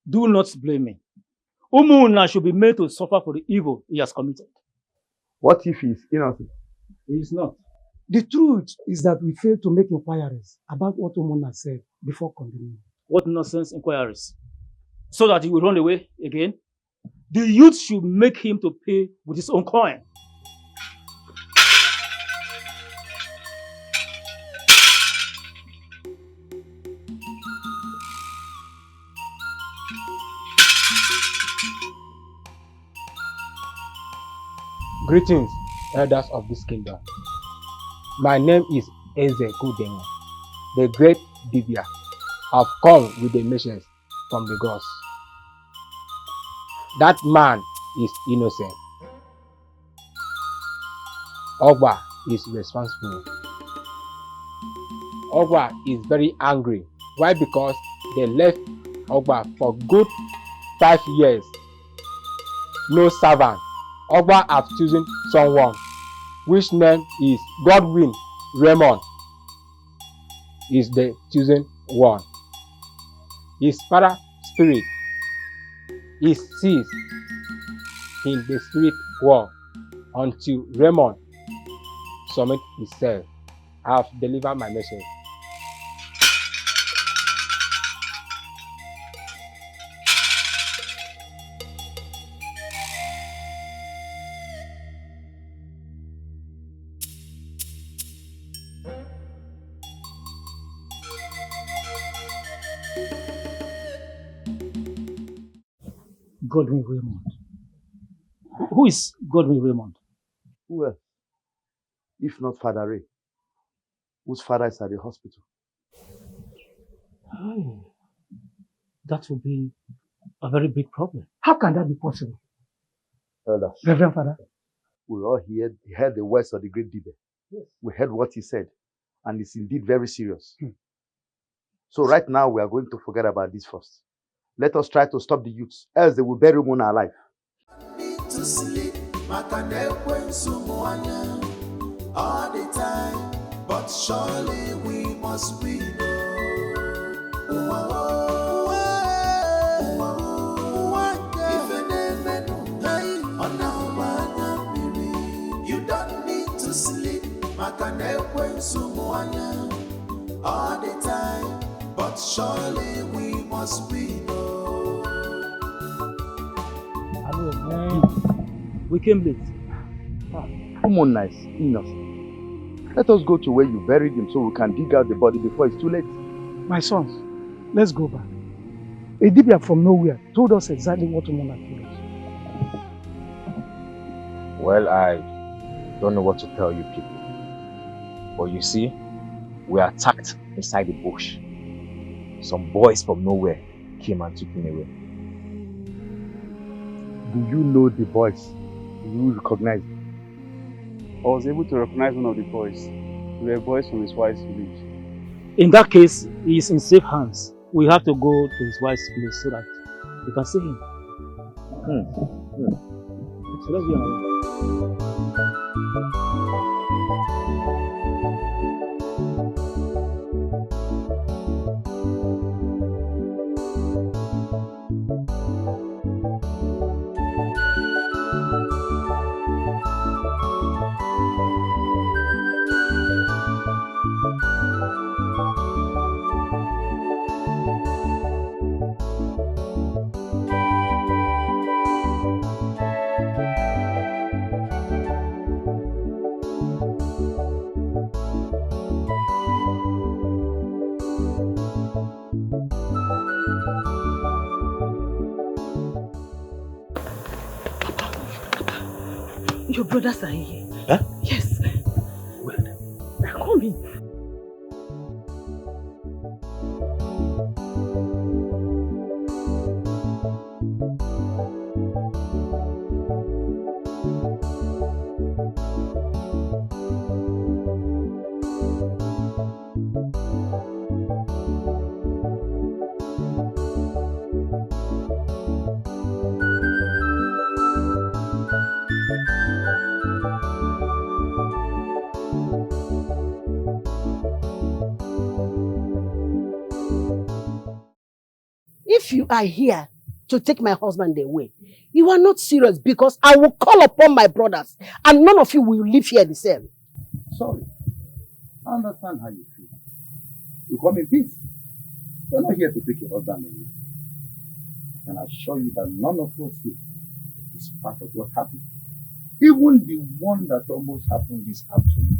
do not blame me. Umunna should be made to suffer for the evil he has committed. What if he is innocent? He is not. The truth is that we failed to make inquiries about what Umunna said before condemning. What nonsense inquiries? So that he will run away again? The youth should make him to pay with his own coin. Greetings, elders of this kingdom. My name is Eze Kudemo, the great Dibia. I've come with a message from the gods. That man is innocent. Ogba is responsible. Ogba is very angry. Why? Because they left Ogba for good 5 years. No servant. Ogba have chosen someone which name is Godwin Raymond is the chosen one. His father spirit is seized in the spirit world until Raymond submit himself. I have delivered my message. Godwin Raymond. Who is Godwin Raymond? Who else? If not Father Ray, whose father is at the hospital. Oh, that would be a very big problem. How can that be possible? Elders, Reverend Father? we all heard the words of the great Dibia. Yes. We heard what he said, and it's indeed very serious. So right now, we are going to forget about this first. Let us try to stop the youths, else they will bury one alive. To sleep, all the time, but surely we must win. You don't need to sleep, all the time, but surely we must win. Hello, man. We came late. Come on, nice, innocent. Let us go to where you buried him so we can dig out the body before it's too late. My sons, let's go back. A Dibia from nowhere told us exactly what Umona told us. Well, I don't know what to tell you people. But you see, we are attacked inside the bush. Some boys from nowhere came and took him away. Do you know the boys? Do you recognize them? I was able to recognize one of the boys. They were boys from his wife's village. In that case, he is in safe hands. We have to go to his wife's place so that we can see him. So let's be on our way. Your brothers are here. Huh? Yes. Where? They're coming. If you are here to take my husband away, you are not serious, because I will call upon my brothers and none of you will live here the same. Sorry. I understand how you feel. You come in peace. You're not here to take your husband away. I can assure you that none of us here is part of what happened. Even the one that almost happened this afternoon.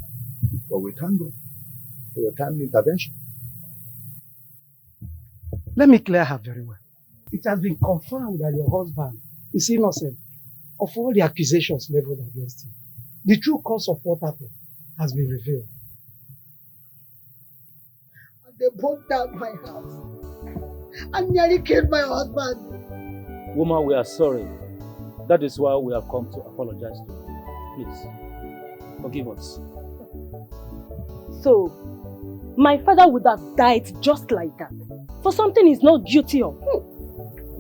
But we thank God for your timely intervention. Let me clear her very well. It has been confirmed that your husband is innocent. of all the accusations leveled against him. The true cause of what happened has been revealed. They burnt down my house and nearly killed my husband. Woman, we are sorry. That is why we have come to apologize to you. Please, forgive us. So, my father would have died just like that for something he's not guilty of.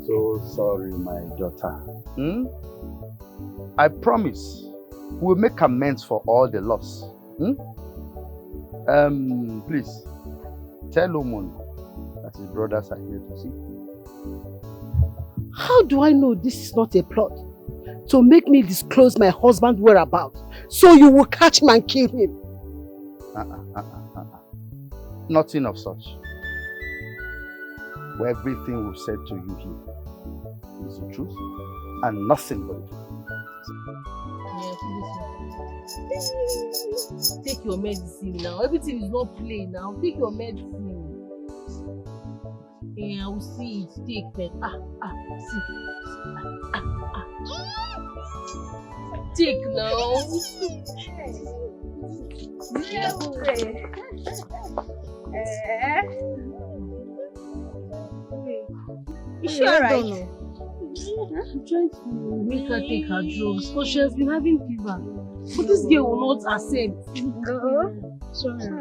So sorry, my daughter. I promise we'll make amends for all the loss. Please, tell Omon that his brothers are here to see. How do I know this is not a plot to make me disclose my husband's whereabouts so you will catch him and kill him? Nothing of such. Everything we've said to you here is the truth and nothing but the truth. Take your medicine now. Everything is not plain now. Take your medicine. Yeah, I will see it. Take that. See. Take now. Is she alright? I'm trying to make her take her drugs because she has been having fever. But this girl will not accept. Sorry.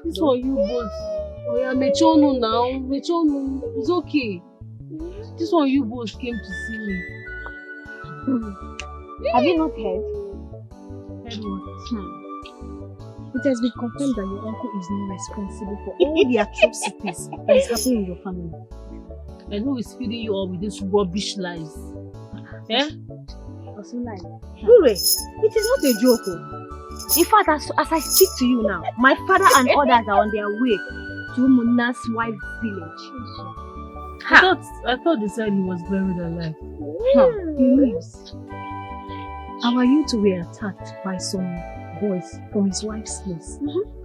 This one you both. Oh yeah, Mechonu now. Mechonu. It's okay. This one you both came to see me. Have you not heard? Heard what? It has been confirmed that your uncle is not responsible for all the atrocities that is happening in your family. And who is feeding you all with these rubbish lies? Eh? Also lies. Ure, it is not a joke. In fact, as I speak to you now, my father and others are on their way to Muna's wife's village. I thought they said he was buried alive. He lives. Our youth were attacked by some boys from his wife's place,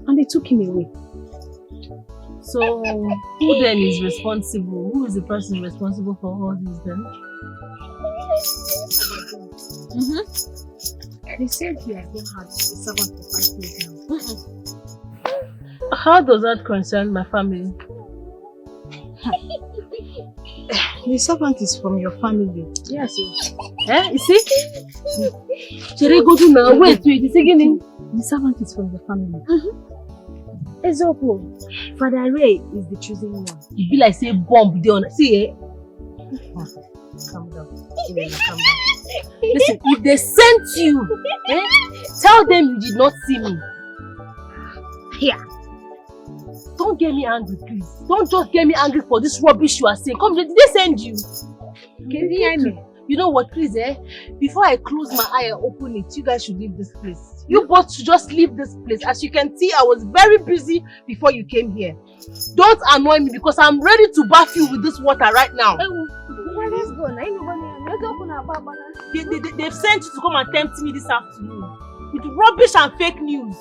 and they took him away. So, who then is responsible? Who is the person responsible for all this then? They said he has not had a servant for 5 years now. How does that concern my family? The servant is from your family. Yes. You see? Wait, it's again. The servant is from the family. Ezopo, Father Ray is the chosen one. It be like say bomb down. See, calm down. Calm down. Listen, if they sent you, tell them you did not see me. Here. Don't get me angry, please. Don't just get me angry for this rubbish you are saying. Come, did they send you? You know what, please, before I close my eye and open it, you guys should leave this place. You both should just leave this place. As you can see, I was very busy before you came here. Don't annoy me because I'm ready to bath you with this water right now. Let's go. They've sent you to come and tempt me this afternoon with rubbish and fake news.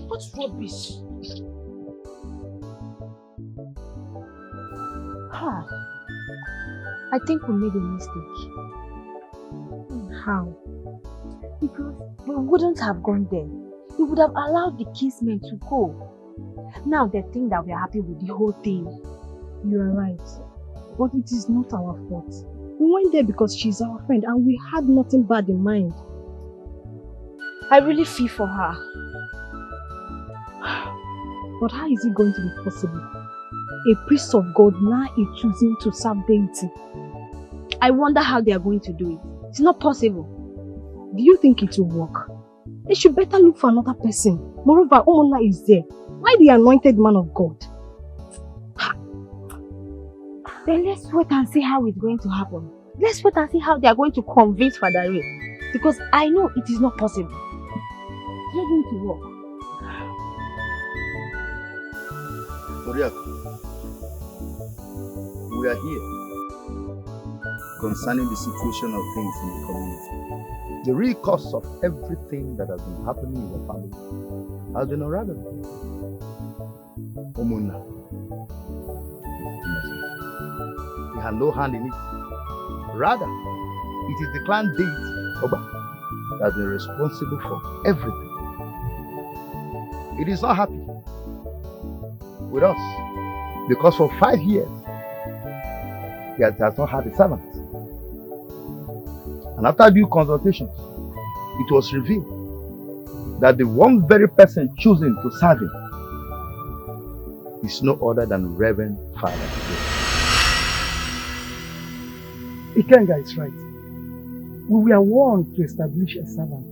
What rubbish? I think we made a mistake. How? Because we wouldn't have gone there. We would have allowed the kinsmen to go. Now they think that we are happy with the whole thing. You are right. But it is not our fault. We went there because she's our friend and we had nothing bad in mind. I really feel for her. But how is it going to be possible? A priest of God now is choosing to serve deity. I wonder how they are going to do it. It's not possible. Do you think it will work? They should better look for another person. Moreover, Omona is there. Why the anointed man of God? Then let's wait and see how it's going to happen. Let's wait and see how they are going to convince Father Ray. Because I know it is not possible. It's not going to work. We are here concerning the situation of things in the community. The real cause of everything that has been happening in your family has been Omuna. had no hand in it. Rather, it is the clan deity, Oba, that has been responsible for everything. It is not happy with us because for 5 years, he has not had a servant. And after due consultations, it was revealed that the one very person chosen to serve him is no other than Reverend Father. Ikenga is right. We were warned to establish a servant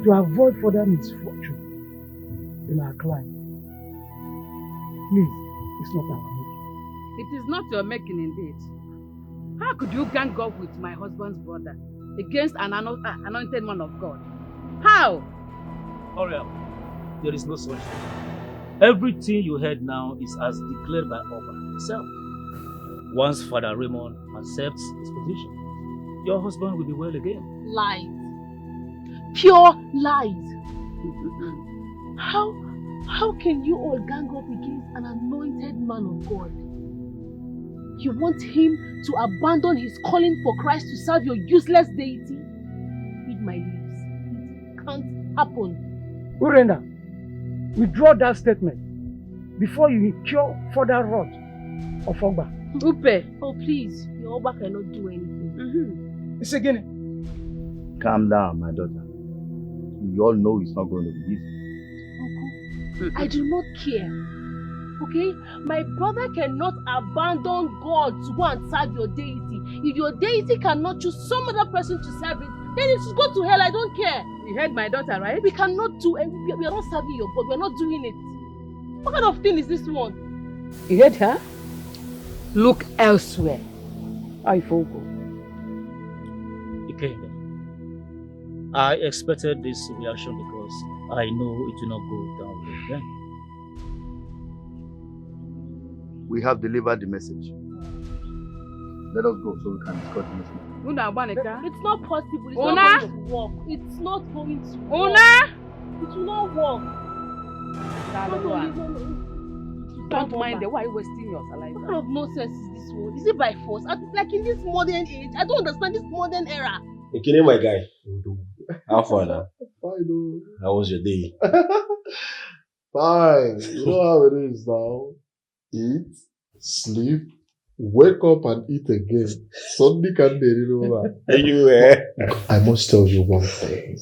to avoid further misfortune in our clan. Please, it's not our making. It is not your making indeed. How could you gang up with my husband's brother against an anointed man of God? How? Hurry up. There is no such thing. Everything you heard now is as declared by Oba himself. Once Father Raymond accepts his position, your husband will be well again. Lies. Pure lies. How can you all gang up against an anointed man of God? You want him to abandon his calling for Christ to serve your useless deity? Read my lips. It can't happen. Urenda, withdraw that statement before you incur further wrath of Ogba. Upe. Oh please, your Ogba cannot do anything. It's again. Calm down, my daughter. We all know it's not going to be easy. Uncle, I do not care. Okay? My brother cannot abandon God to go and serve your deity. If your deity cannot choose some other person to serve it, then it should go to hell. I don't care. You heard my daughter, right? We cannot do it. We are not serving your God. We are not doing it. What kind of thing is this one? You heard her? Look elsewhere. I forgo. Ikenga, I expected this reaction because I know it will not go down again. We have delivered the message. Let us go so we can discuss the message. It's not possible. It's Una? not going to work. It's not going to work. Una? It will not work. Don't mind the why you wasting your life. What kind of nonsense is this one? Is it by force? Like in this modern age, I don't understand this modern era. Okay, my guy. How far now? Fine. How was your day? Fine. You know how it is now. Eat, sleep, wake up and eat again. Sunday can I must tell you one thing.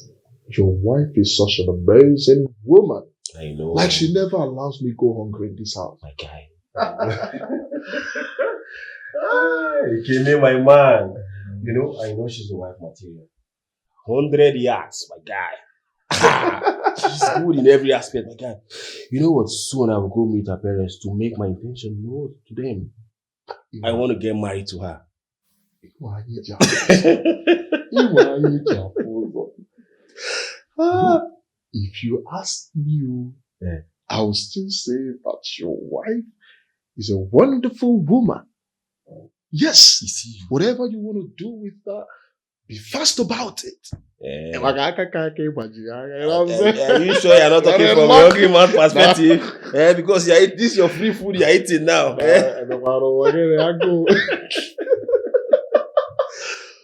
Your wife is such an amazing woman. I know. Like she never allows me go hungry in this house. My guy. Ikene, my man. You know, I know she's the wife material. 100 yards, my guy. She's good in every aspect, my guy. You know what? Soon I will go meet her parents to make my intention known to them. I want to get married to her. If you ask me, I will still say that your wife is a wonderful woman. Yes, whatever you want to do with her, be fast about it. Yeah. Are you sure you're not talking from a hungry man perspective? Because this is your free food you're eating now.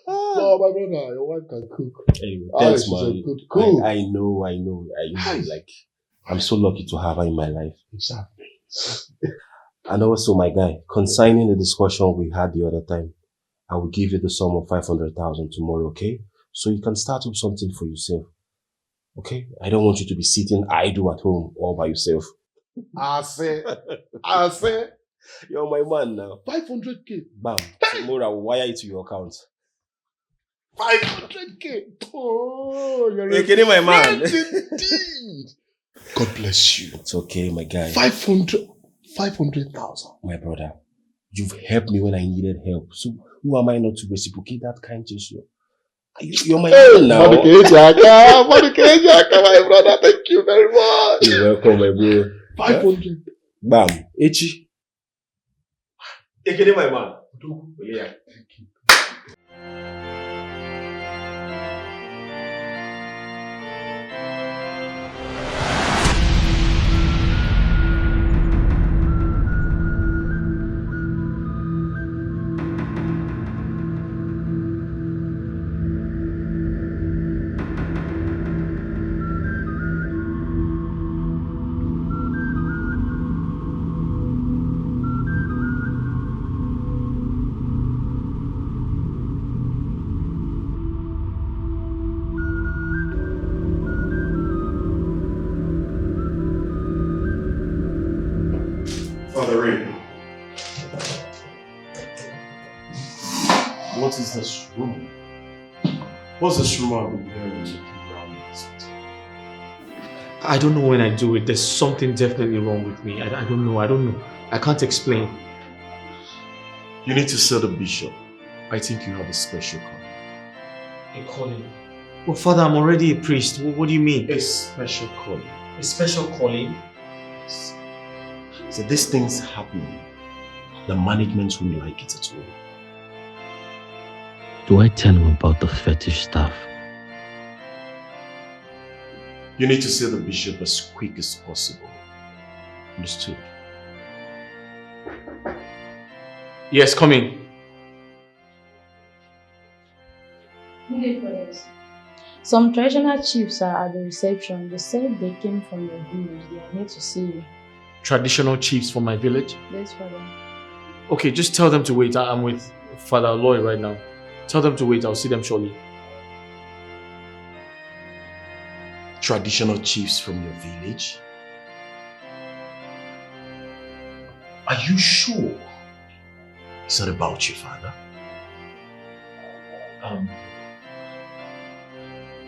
Oh, my brother, your wife can cook. Anyway, thanks, she's man. a good cook. I know. Like, I'm so lucky to have her in my life. Exactly. And also, my guy, concerning the discussion we had the other time, I will give you the sum of 500,000 tomorrow, okay? So you can start up something for yourself, okay? I don't want you to be sitting idle at home all by yourself. I say, you're my man now. 500K. Bam. Tomorrow I will wire it to your account. 500K. Oh, you're kidding, my man. Indeed. God bless you. It's okay, my guy. 500,000. My brother, you've helped me when I needed help. So who am I not to reciprocate that kind gesture? You're my man now. My brother, thank you very much. You're welcome, my bro. 500. Bam. Echi. Ekene, my man. Yeah. Thank you. Father Ray, what is this rumor? What's this rumor I've been hearing around this? I don't know when I do it. There's something definitely wrong with me. I don't know. I can't explain. You need to see the bishop. I think you have a special calling. A calling? Well, Father, I'm already a priest. What do you mean? A special calling. A special calling? So these things happening, the management won't like it at all. Do I tell him about the fetish stuff? You need to see the bishop as quick as possible. Understood? Yes, come in. Some traditional chiefs are at the reception. They said they came from your village. They are here to see you. Traditional chiefs from my village? Yes, Father. Okay, just tell them to wait. I'm with Father Loy right now. Tell them to wait. I'll see them shortly. Traditional chiefs from your village? Are you sure it's not about you, Father?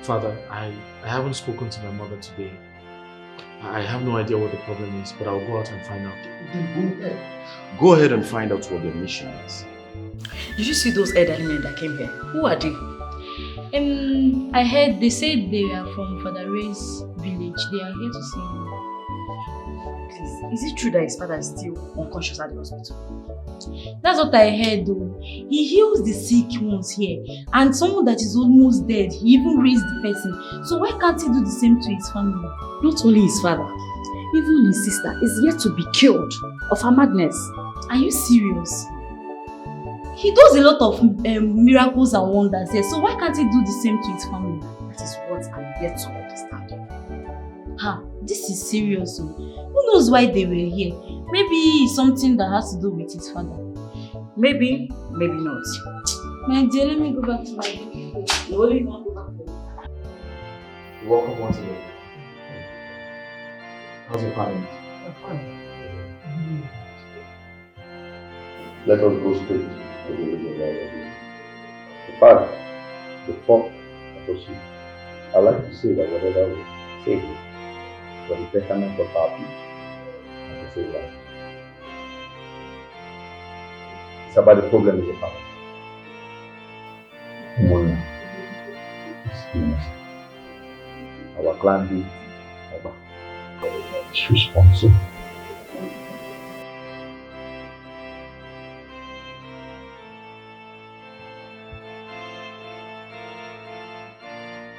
Father, I haven't spoken to my mother today. I have no idea what the problem is, but I'll go out and find out. Then go ahead. Go ahead and find out what their mission is. Did you see those elderly men that came here? Who are they? I heard they said they are from Father Ray's village. They are here to see him. Please, is it true that his father is still unconscious at the hospital? That's what I heard though. He heals the sick ones here. And someone that is almost dead, he even raised the person. So why can't he do the same to his family? Not only his father, even his sister is yet to be cured of her madness. Are you serious? He does a lot of miracles and wonders here. So why can't he do the same to his family? That is what I'm yet to understand. This is serious. Who knows why they were here? Maybe it's something that has to do with his father. Maybe, maybe not. My dear, let me go back to my room. You only want to go back to You're welcome once again. How's your parents? Let us go straight to the religion of the Father, the fourth apostle. I like to say that whatever we say for the betterment of our people and to save lives. It's about the problem with the family. Mona is innocent. Our clan leader, is responsible.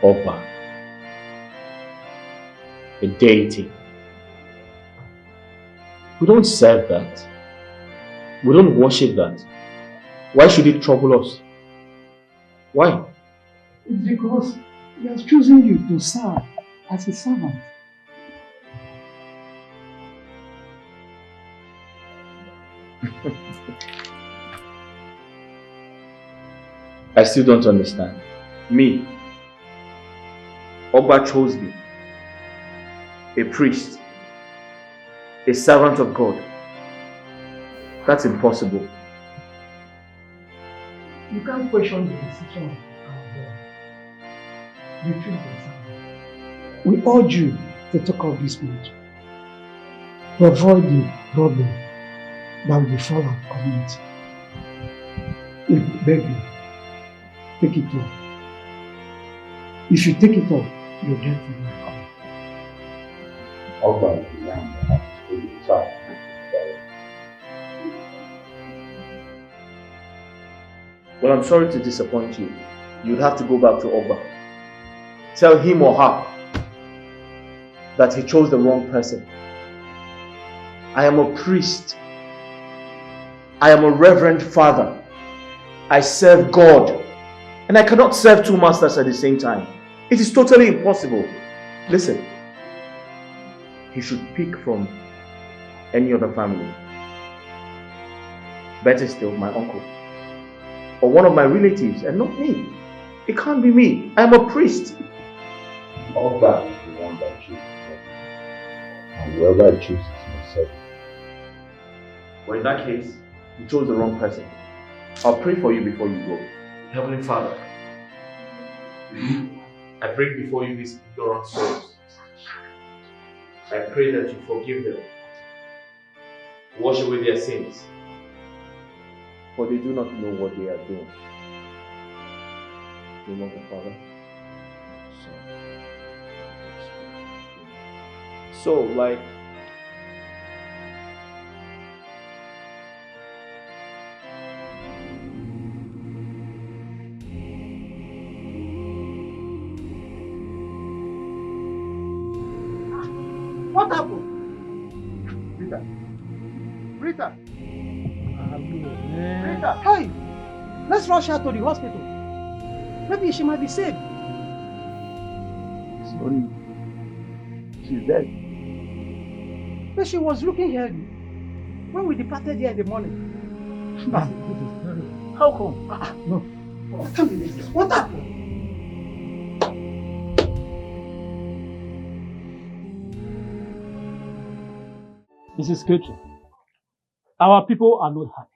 Oba, a deity. We don't serve that. We don't worship that. Why should it trouble us? Why? It's because he has chosen you to serve as a servant. I still don't understand. Me, Oba chose me, a priest, a servant of God. That's impossible. You can't question the decision of our God. You choose the servant. We urge you to take up this matter to avoid the problem that will befall our community. We beg you, take it off. If you take it off, you'll get to your coming. Oba is the young that has to be child. Well, I'm sorry to disappoint you. You'd have to go back to Oba. Tell him or her that he chose the wrong person. I am a priest. I am a reverend father. I serve God. And I cannot serve two masters at the same time. It is totally impossible. Listen, he should pick from any other family. Better still, my uncle. Or one of my relatives, and not me. It can't be me. I am a priest. Oba is the one that chooses. And whoever chooses must serve. But in that case, you chose the wrong person. I'll pray for you before you go. Heavenly Father, I bring before you these ignorant souls. I pray that you forgive them, wash away their sins, for they do not know what they are doing. In the name of the Father, Son. So, like, What happened? Rita! Rita! Hey! Let's rush her to the hospital. Maybe she might be saved. Sorry. She's dead. But she was looking healthy when we departed here in the morning. How come? No. What can't be this? What happened? Mrs. Ketchum, our people are not happy.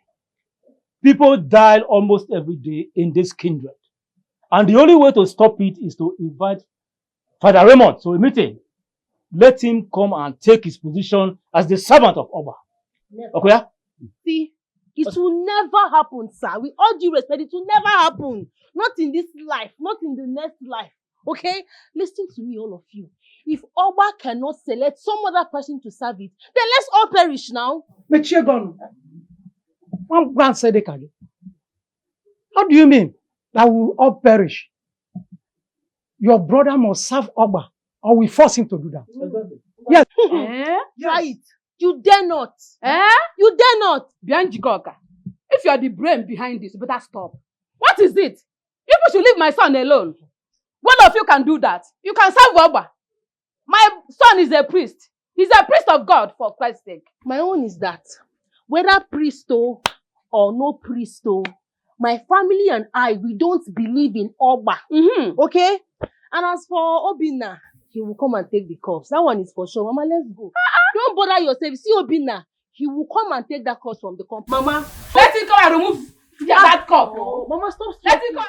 People die almost every day in this kindred. And the only way to stop it is to invite Father Raymond to a meeting. Let him come and take his position as the servant of Oba. Okay? See, it will never happen, sir. With all due respect, it will never happen. Not in this life, not in the next life. Okay? Listen to me, all of you. If Oba cannot select some other person to serve it, then let's all perish now. Mechiagon, one grand said it again. How do you mean that we will all perish? Your brother must serve Oba, or we force him to do that. Yes. Try it. You dare not. You dare not. Bianjikoka, if you are the brain behind this, you better stop. What is it? People should leave my son alone. One of you can do that. You can serve Oba. My son is a priest. He's a priest of God, for Christ's sake. My own is that, whether priest or no priest, my family and I, we don't believe in Oba. Okay? And as for Obina, he will come and take the cups. That one is for sure. Mama, let's go. Don't bother yourself. See Obina, he will come and take that cup from the company. Mama, let him come and remove that cup. Mama, stop. Let him come.